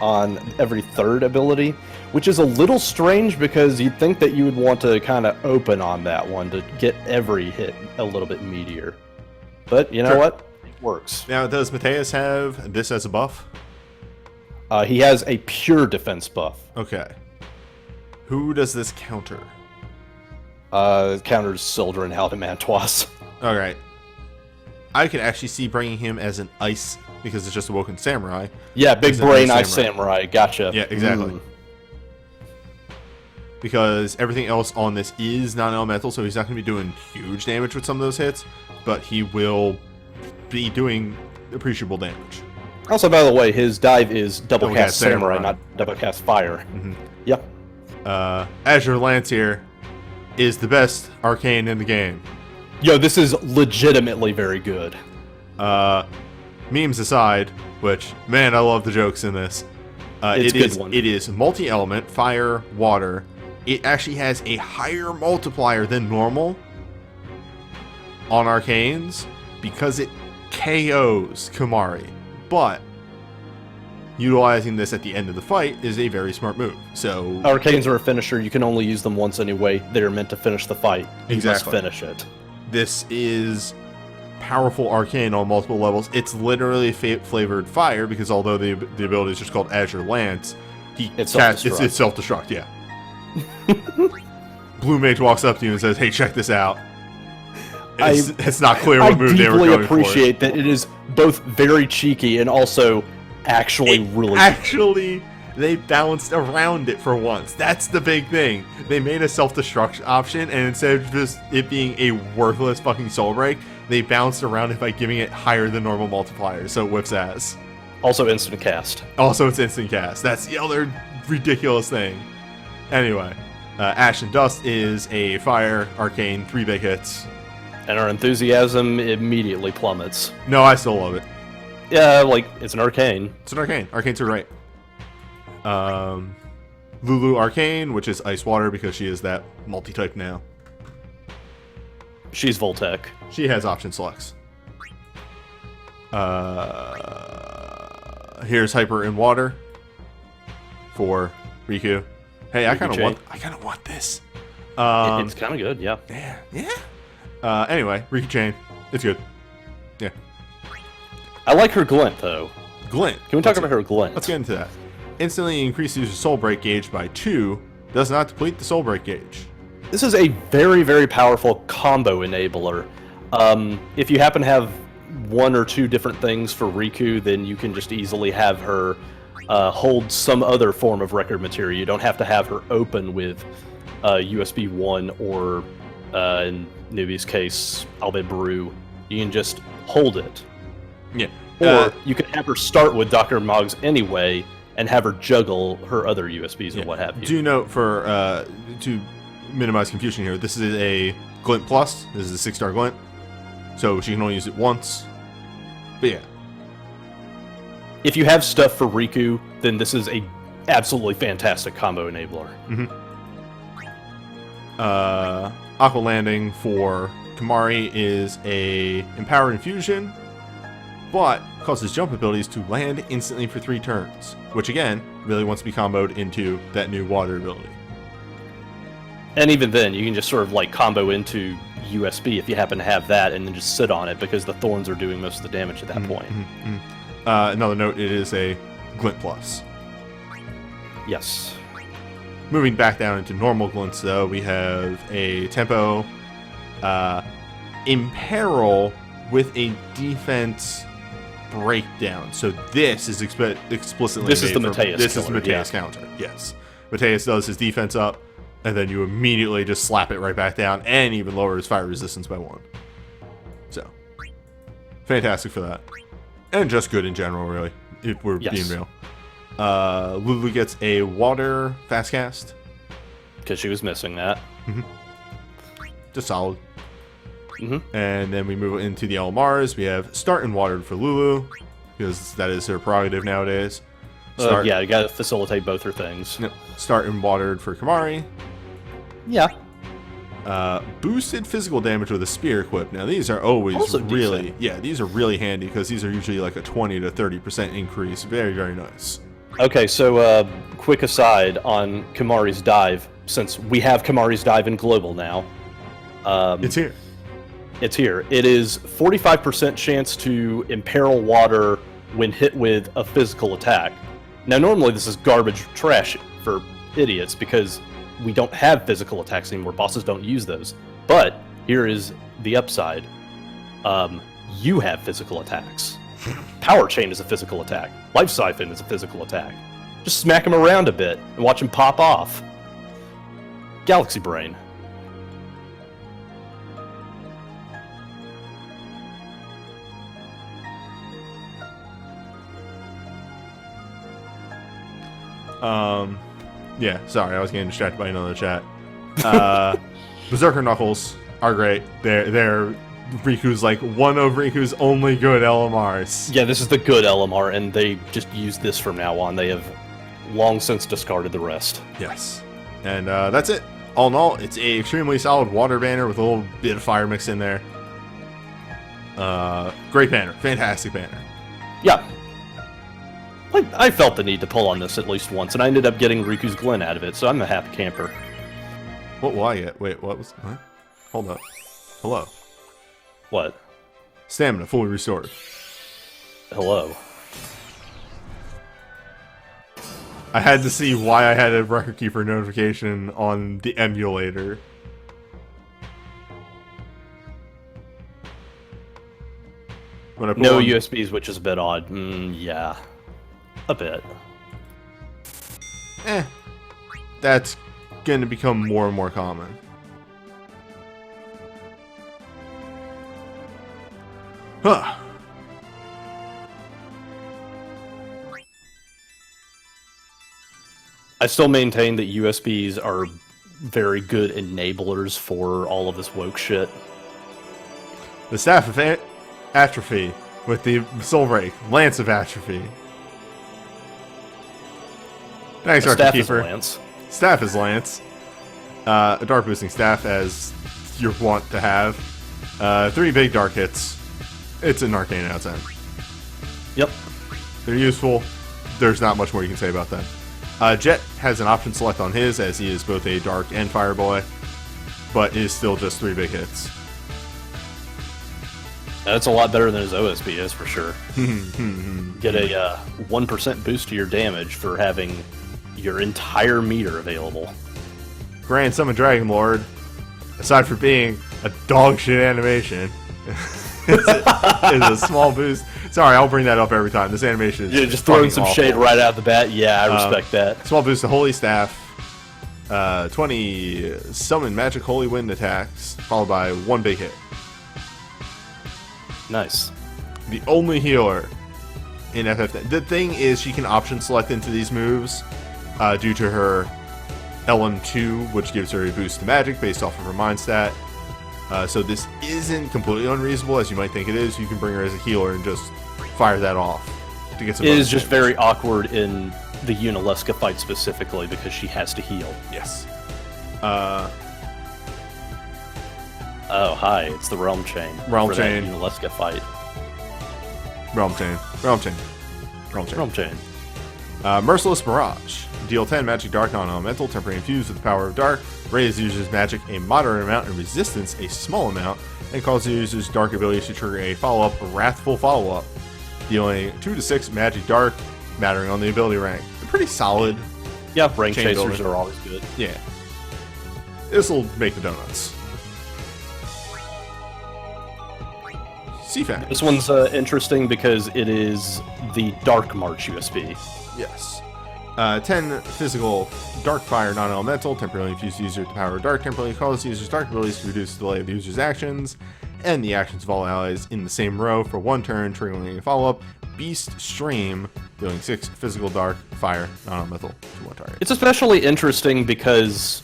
on every third ability, which is a little strange because you'd think that you would want to kind of open on that one to get every hit a little bit meatier. But you know what? It works. Now, does Mateus have this as a buff? He has a pure defense buff. Okay. Who does this counter? It counters Sildren and Haldemantoise. Alright. I could actually see bringing him as an ice, because it's just Awoken Samurai. Yeah, big brain ice samurai. Gotcha. Yeah, exactly. Because everything else on this is non-elemental, so he's not going to be doing huge damage with some of those hits, but he will be doing appreciable damage. Also, by the way, his dive is double cast samurai, not double cast fire. Yep. Azure Lance here is the best arcane in the game. Yo, this is legitimately very good. Memes aside, which, man, I love the jokes in this. It is multi-element, fire, water. It actually has a higher multiplier than normal on arcanes because it KOs Kimari. But utilizing this at the end of the fight is a very smart move. So arcanes are a finisher. You can only use them once anyway. They're meant to finish the fight. You must finish it. This is powerful arcane on multiple levels. It's literally flavored fire because although the ability is just called Azure Lance, it's self-destruct. Yeah. Blue Mage walks up to you and says, "Hey, check this out." It's not clear what move they were going for. I deeply appreciate that it is both very cheeky and also really. Actually, they bounced around it for once. That's the big thing. They made a self-destruct option, and instead of just it being a worthless fucking soul break, they bounced around it by giving it higher than normal multipliers, so it whips ass. Also instant cast. Also, it's instant cast. That's the other ridiculous thing. Anyway, Ash and Dust is a fire arcane, 3 big hits. And our enthusiasm immediately plummets. No, I still love it. Yeah, like, it's an arcane. It's an arcane. Arcanes are great. Lulu Arcane, which is ice water because she is that multi-type now. She's Voltec. She has option selects. Here's Hyper in water for Riku. Hey, I kind of want this. It's kind of good, yeah. Yeah. Anyway, Riku Chain. It's good. Yeah. I like her glint, though. Glint. Can we talk about her glint? Let's get into that. Instantly increases your soul break gauge by 2. Does not deplete the soul break gauge. This is a very, very powerful combo enabler. If you happen to have 1 or 2 different things for Riku, then you can just easily have her hold some other form of record material. You don't have to have her open with USB 1 or, in Newbie's case, Albe Brew. You can just hold it Yeah. Or you could have her start with Dr. Moggs anyway, and have her juggle her other USBs or what have you. Do note for to minimize confusion here, this is a Glint Plus. This is a 6-star Glint, so she can only use it once. But yeah, if you have stuff for Riku, then this is a absolutely fantastic combo enabler. Aqua Landing for Kimari is a Empowered Infusion, but causes jump abilities to land instantly for 3 turns, which again, really wants to be comboed into that new water ability. And even then, you can just sort of like combo into USB if you happen to have that, and then just sit on it because the thorns are doing most of the damage at that point. Another note, it is a Glint Plus. Yes. Moving back down into normal Glints, though, we have a Tempo Imperil with a defense breakdown. So this is explicitly This is the made for- Mateus This is killer, Mateus counter, yes. Mateus does his defense up, and then you immediately just slap it right back down, and even lower his fire resistance by 1. So, fantastic for that. And just good in general, really, if we're being real. Lulu gets a water fast cast. Because she was missing that. Just solid. And then we move into the LMRs. We have Start and Watered for Lulu, because that is her prerogative nowadays. Yeah, you gotta facilitate both her things. Start and Watered for Kimari. Yeah. Boosted physical damage with a spear equipped. Now these are always Also really, decent. these are really handy because these are usually like a 20 to 30% increase. Very, very nice. Okay, so quick aside on Kimari's dive, since we have Kimari's dive in global now. It's here. It's here. It is 45% chance to imperil water when hit with a physical attack. Now, normally this is garbage trash for idiots because we don't have physical attacks anymore. Bosses don't use those. But here is the upside. You have physical attacks. Power Chain is a physical attack. Life Siphon is a physical attack. Just smack him around a bit and watch him pop off. Galaxy Brain. Yeah, sorry, I was getting distracted by another chat. Berserker Knuckles are great. They're Riku's like one of Riku's only good LMRs. Yeah, this is the good LMR, and they just use this from now on. They have long since discarded the rest. Yes. And that's it. All in all, it's a extremely solid water banner with a little bit of fire mix in there. Great banner. Fantastic banner. Yeah. I felt the need to pull on this at least once, and I ended up getting Riku's Glen out of it, so I'm a happy camper. What will I get? Wait, what? Hold up. Hello. What? Stamina fully restored. Hello. I had to see why I had a record keeper notification on the emulator. When I No USBs, which is a bit odd. Yeah. A bit. That's going to become more and more common. Huh. I still maintain that USBs are very good enablers for all of this woke shit. The Staff of Atrophy with the Soul Rake, Lance of Atrophy. Thanks, Record Staff is Keeper. Lance. Staff is Lance. A dark boosting staff, as you're wont to have. 3 big dark hits. It's an arcane outside. Yep. They're useful. There's not much more you can say about them. Jet has an option select on his, as he is both a dark and fire boy, but is still just 3 big hits. That's a lot better than his OSB is, for sure. Get a 1% boost to your damage for having your entire meter available. Grand Summon Dragon Lord, aside from being a dog shit animation, is a small boost. Sorry, I'll bring that up every time. This animation is just throwing fucking some awful. shade right out the bat. Yeah, I respect that. Small boost to Holy Staff. 20 Summon Magic Holy Wind attacks, followed by 1 big hit. Nice. The only healer in FF10. The thing is, she can option select into these moves due to her LM2, which gives her a boost to magic based off of her mind stat. So this isn't completely unreasonable as you might think it is. You can bring her as a healer and just fire that off to get some. It is just very awkward in the Unalesca fight specifically because she has to heal. Yes. Oh, hi, it's the Realm Chain. Realm for Chain. That Unalesca fight. Realm Chain. Realm Chain. Realm Chain. Realm Chain. Merciless Mirage. Deal 10 magic dark non-elemental, temporary infused with the power of dark. Raise user's magic a moderate amount and resistance a small amount, and cause the user's dark abilities to trigger a follow-up, a Wrathful follow-up. Dealing 2 to 6 magic dark, mattering on the ability rank. Pretty solid. Yeah, rank Chain chasers building. are always good. Yeah. This'll make the donuts. CFAX. This one's interesting because it is the Dark March USB. Yes. 10 physical dark fire non-elemental, temporarily infuse the user with the power of dark, temporarily cause the user's dark abilities to reduce the delay of the user's actions, and the actions of all allies in the same row for 1 turn, triggering a follow-up. Beast Stream, dealing 6 physical dark fire non-elemental to 1 target. It's especially interesting because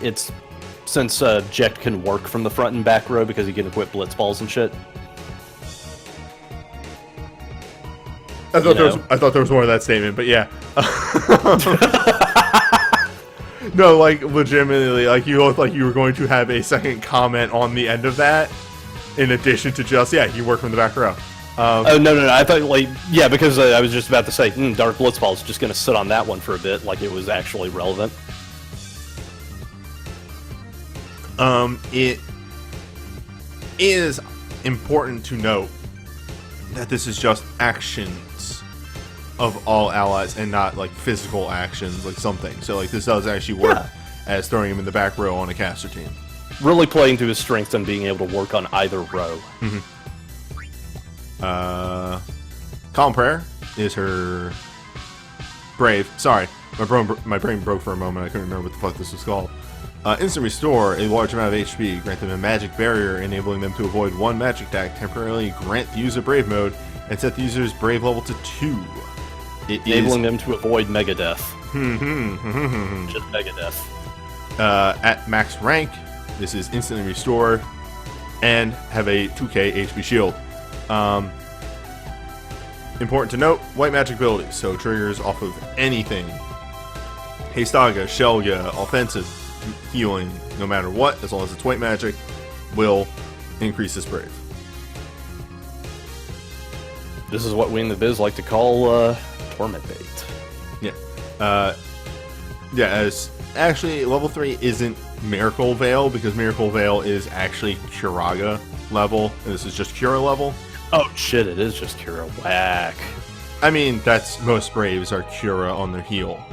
it's since Jekt can work from the front and back row because he can equip blitz balls and shit. I thought there was more of that statement, but yeah. No, like legitimately, like you looked like you were going to have a second comment on the end of that, in addition to just you work from the back row. Oh no! I thought because I was just about to say Dark Blitzball is just going to sit on that one for a bit, like it was actually relevant. It is important to note that this is just actions of all allies and not like physical actions like something. So like this does actually work as throwing him in the back row on a caster team. Really playing to his strengths and being able to work on either row. Mm-hmm. Calm Prayer is her Brave. Sorry, my brain broke for a moment. I couldn't remember what the fuck this was called. Instant Restore a large amount of HP. Grant them a magic barrier, enabling them to avoid 1 magic attack. Temporarily grant the user Brave mode and set the user's Brave level to 2. Enabling them to avoid Megadeath. Just Megadeath. At max rank, this is instantly restore and have a 2k HP shield. Important to note, white magic abilities, so triggers off of anything. Hastaga, Shelga, offensive, healing, no matter what, as long as it's white magic, will increase this Brave. This is what we in the biz like to call Torment Bait. Yeah. As actually, level 3 isn't Miracle Veil, because Miracle Veil is actually Curaga level, and this is just Cura level. Oh shit, it is just Cura. Whack. I mean, that's most Braves are Cura on their heal.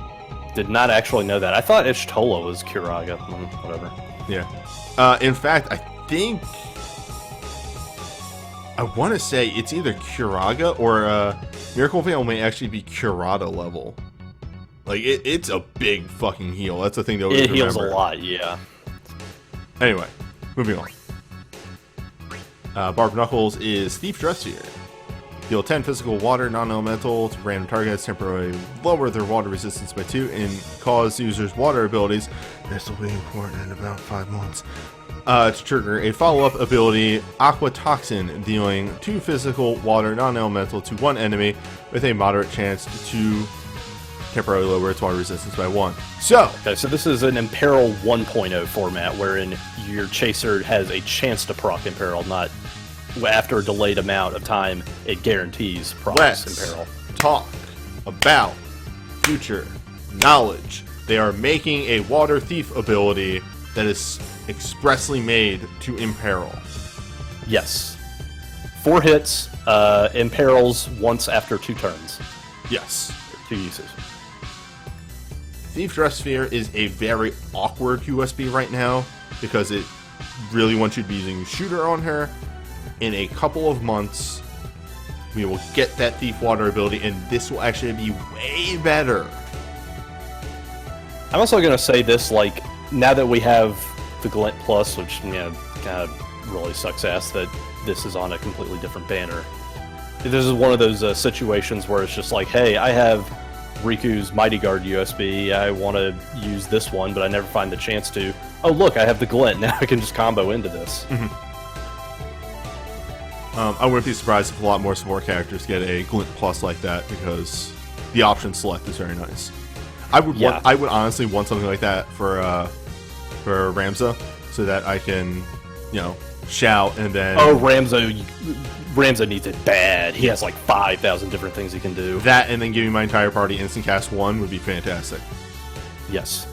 Did not actually know that. I thought Ishtola was Curaga. Whatever. Yeah. In fact, I want to say it's either Curaga or Miracle Veil may actually be Curada level. Like, it's a big fucking heal. That's the thing that we It heals remember. a lot, yeah. Anyway, moving on. Barb Knuckles is Thief Dressier. Deal 10 physical water non-elemental to random targets, temporarily lower their water resistance by 2, and cause users' water abilities. This will be important in about 5 months. To trigger a follow-up ability, Aqua Toxin, dealing 2 physical water non-elemental to 1 enemy with a moderate chance to temporarily lower its water resistance by 1. Okay, so this is an Imperil 1.0 format wherein your chaser has a chance to proc Imperil, not after a delayed amount of time it guarantees procs Let's Imperil. talk about future knowledge. They are making a water thief ability that is expressly made to imperil. Yes. 4 hits, imperils once after 2 turns. Yes. 2 uses. Thief Dress Sphere is a very awkward USB right now because it really wants you to be using Shooter on her. In a couple of months, we will get that Thief Water ability, and this will actually be way better. I'm also going to say this, like, now that we have the Glint Plus, which, kind of really sucks ass that this is on a completely different banner. This is one of those situations where it's just like, hey, I have Riku's Mighty Guard USB. I want to use this one, but I never find the chance to. Oh, look, I have the glint. Now I can just combo into this. I wouldn't be surprised if a lot more support characters get a glint plus like that because the option select is very nice. I would honestly want something like that for Ramza, so that I can, shout and then. Oh, Ramza needs it bad. He has like 5,000 different things he can do. That and then giving my entire party instant cast 1 would be fantastic. Yes.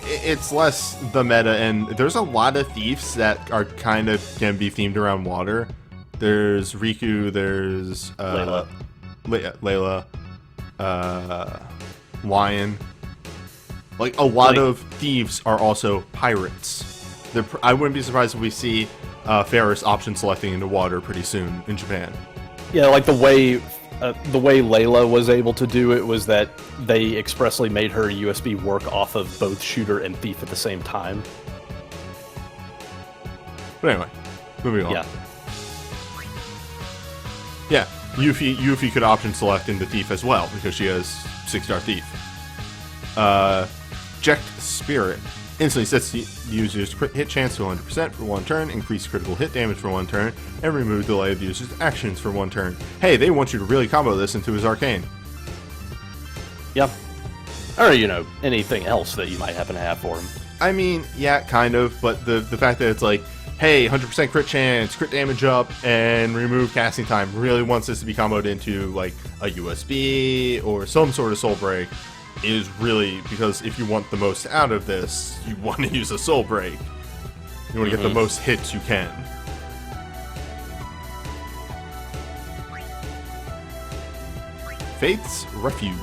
It's less the meta, and there's a lot of thieves that are kind of can be themed around water. There's Riku, there's Layla, Lion. Like, a lot of thieves are also pirates. I wouldn't be surprised if we see Ferris option selecting into water pretty soon in Japan. Yeah, like the way Layla was able to do it was that they expressly made her USB work off of both shooter and thief at the same time. But anyway, moving on. Yeah. Yeah, Yuffie could option select into Thief as well, because she has 6-star Thief. Ject Spirit instantly sets the user's hit chance to 100% for 1 turn, increase critical hit damage for 1 turn, and remove delay of the user's actions for 1 turn. Hey, they want you to really combo this into his arcane. Yeah. Or, anything else that you might happen to have for him. I mean, yeah, kind of, but the fact that it's like, hey, 100% crit chance, crit damage up, and remove casting time really wants this to be comboed into, like, a USB or some sort of soul break is really, because if you want the most out of this, you want to use a soul break. You want to get the most hits you can. Faith's Refuge.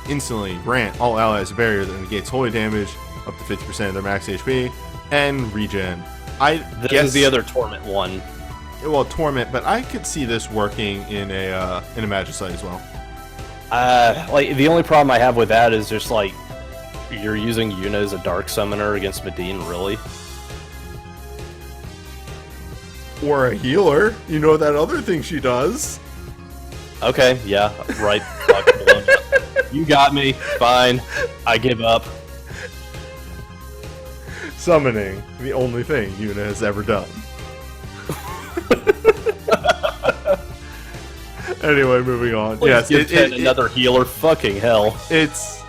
Instantly grant all allies a barrier that negates holy damage up to 50% of their max HP, and regen. This is the other Torment one. Well, Torment, but I could see this working in a Magicite as well. Like, the only problem I have with that is just, like, you're using Yuna as a Dark Summoner against Medine, really? Or a healer. You know that other thing she does. Okay, yeah, right. You got me. Fine. I give up. Summoning, the only thing Yuna has ever done. Anyway, moving on. Please give another healer. Fucking hell. It's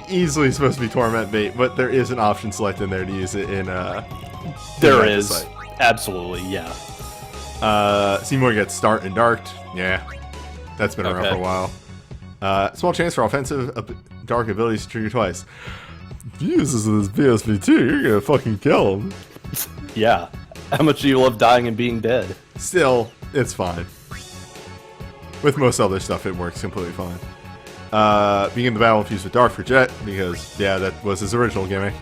easily supposed to be Torment bait, but there is an option select in there to use it in There is. Absolutely, yeah. Seymour gets Start and Darked. Yeah. That's been around for a while. Small chance for offensive dark abilities to trigger twice. If he uses this BSB2, you're gonna fucking kill him. Yeah. How much do you love dying and being dead? Still, it's fine. With most other stuff, it works completely fine. Begin the battle infused with Dark for Jet, because, yeah, that was his original gimmick.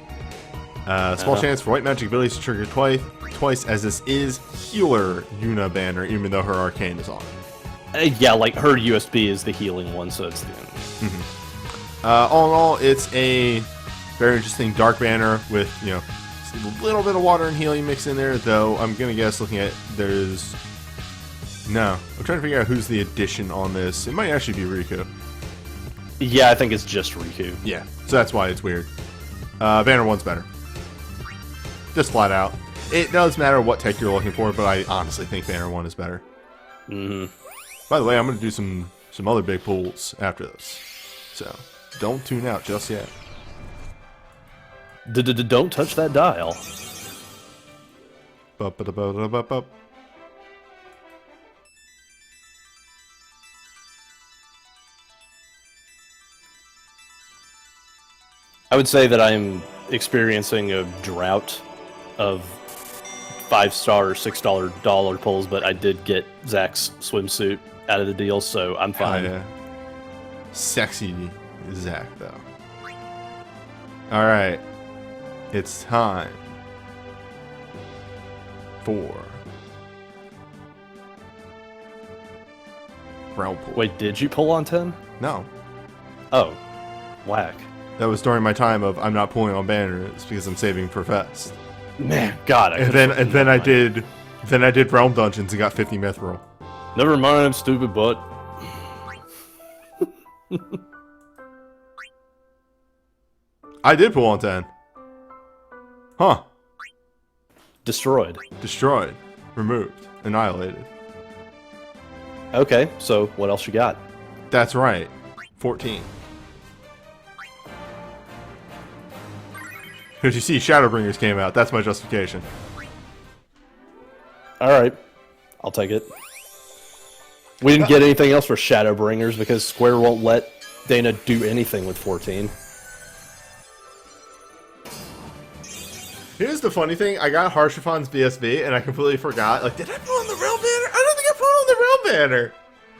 Small chance for white magic abilities to trigger twice, as this is healer Yuna banner, even though her arcane is on. Yeah, like, her USB is the healing one, so it's the... All in all, it's a very interesting dark banner with, a little bit of water and healing mixed in there, though I'm gonna guess looking at I'm trying to figure out who's the addition on this. It might actually be Riku. Yeah, I think it's just Riku. Yeah, so that's why it's weird. Banner 1's better. Just flat out. It does matter what tech you're looking for, but I honestly think Banner 1 is better. By the way, I'm gonna do some other big pulls after this. So, don't tune out just yet. Don't touch that dial. Ba-ba-da-ba-da-ba-ba. I would say that I'm experiencing a drought of 5-star, $6 pulls, but I did get Zach's swimsuit out of the deal, so I'm fine. Yeah. Sexy Zach, though. Alright. It's time for Realm Pool. Wait, did you pull on 10? No. Oh, whack. That was during my time of I'm not pulling on banners because I'm saving for Fest. Man, God, And then I did Realm Dungeons and got 50 Mithril. Never mind, stupid butt. I did pull on 10. Huh. Destroyed. Destroyed. Removed. Annihilated. Okay, so what else you got? That's right. 14. Because you see, Shadowbringers came out. That's my justification. Alright, I'll take it. We didn't get anything else for Shadowbringers because Square won't let Dana do anything with 14. Here's the funny thing. I got Harshafon's BSB and I completely forgot. Like, did I pull on the Realm Banner? I don't think I pulled on the Realm Banner.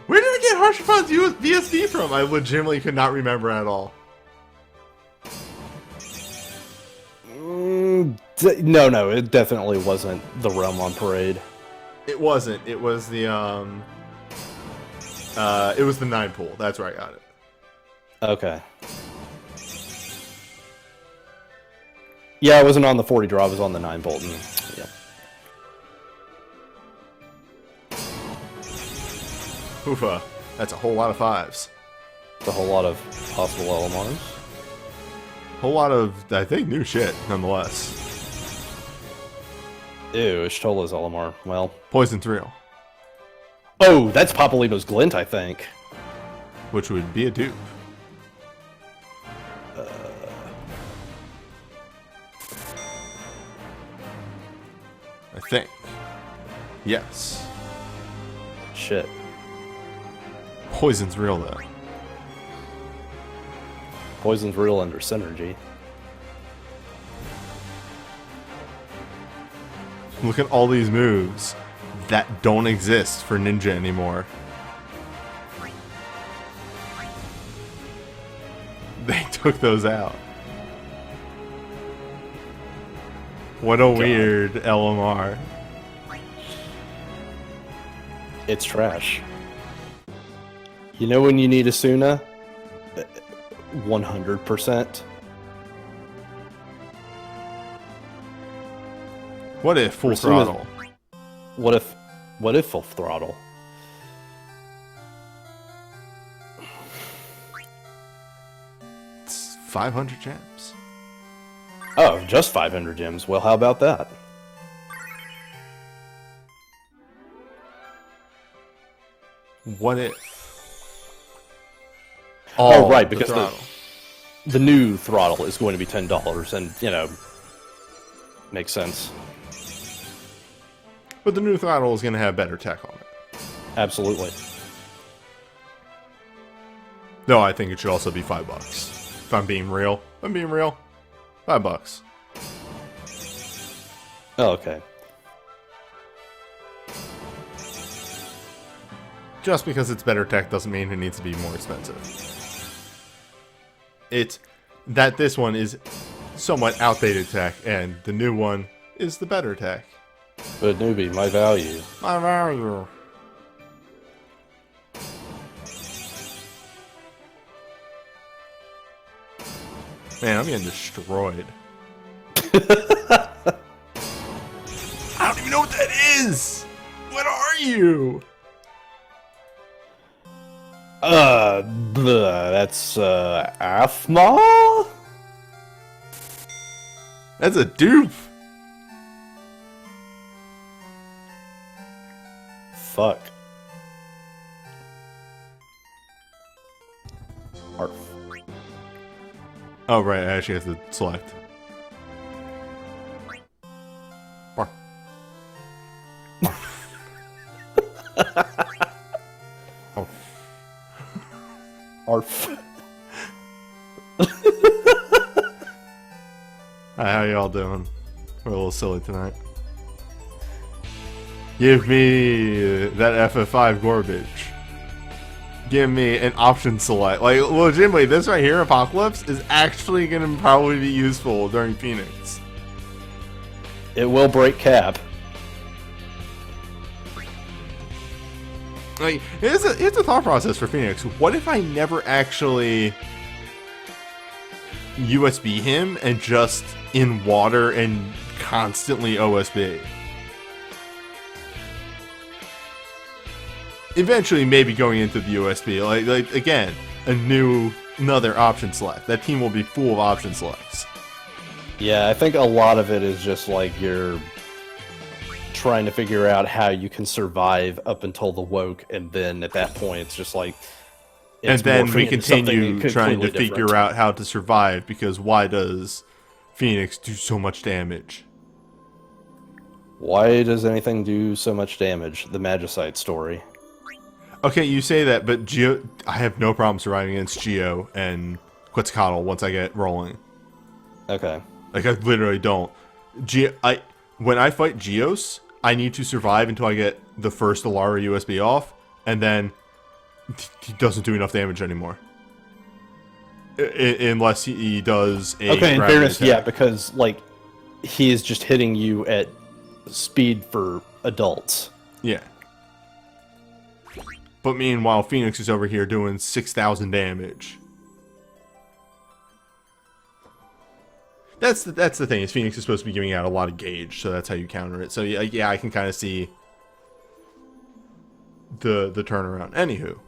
Where did I get Harshafon's BSB from? I legitimately could not remember at all. No, it definitely wasn't the Realm on Parade. It wasn't. It was the it was the 9 pool. That's where I got it. Okay. Yeah, I wasn't on the 40 draw, I was on the 9 bolt. Yeah. Oofa. That's a whole lot of 5s. It's a whole lot of possible LMRs. Whole lot of, I think, new shit, nonetheless. Ew, Ishtola's LMR. Well. Poison's real. Oh, that's Papolino's Glint, I think. Which would be a dupe. I think. Yes. Shit. Poison's real, though. Poison's real under Synergy. Look at all these moves that don't exist for Ninja anymore. They took those out. What a weird LMR. It's trash. You know when you need Asuna? 100%. What if full throttle? What if full throttle? It's 500 gems. Oh, just 500 gems. Well, how about that? What if? Oh, right, because throttle. the new throttle is going to be $10, and, you know, makes sense. But the new throttle is going to have better tech on it. Absolutely. No, I think it should also be $5. If I'm being real. If I'm being real. $5. Oh, okay. Just because it's better tech doesn't mean it needs to be more expensive. This one is somewhat outdated tech, and the new one is the better tech. But newbie, my value. My value. Man, I'm getting destroyed. I don't even know what that is! What are you? That's, Aphma? That's a dupe! Fuck. Arf. Oh, right, I actually have to select. Bar. Oh. Arf. Hi, how y'all doing? We're a little silly tonight. Give me that FF5 garbage. Give me an option select. Like, legitimately, this right here, Apocalypse, is actually going to probably be useful during Phoenix. It will break cap. Like, it's a thought process for Phoenix. What if I never actually USB him and just in water and constantly OSB? Eventually, maybe going into the USB. Like again, another option select. That team will be full of option selects. Yeah, I think a lot of it is just like you're trying to figure out how you can survive up until the woke, and then at that point, it's just like. And then we morphing into something continue trying to completely figure different. out how to survive, because why does Phoenix do so much damage? Why does anything do so much damage? The Magicite story. Okay, you say that, but Geo, I have no problem surviving against Geo and Quetzalcoatl once I get rolling. Okay. Like, I literally don't. When I fight Geos, I need to survive until I get the first Alara USB off, and then he doesn't do enough damage anymore. Unless he does a Okay, in gravity fairness, attack. yeah, because, like, he is just hitting you at speed for adults. Yeah. But meanwhile, Phoenix is over here doing 6,000 damage. That's the thing, is Phoenix is supposed to be giving out a lot of gauge, so that's how you counter it. So yeah, I can kind of see the turnaround. Anywho.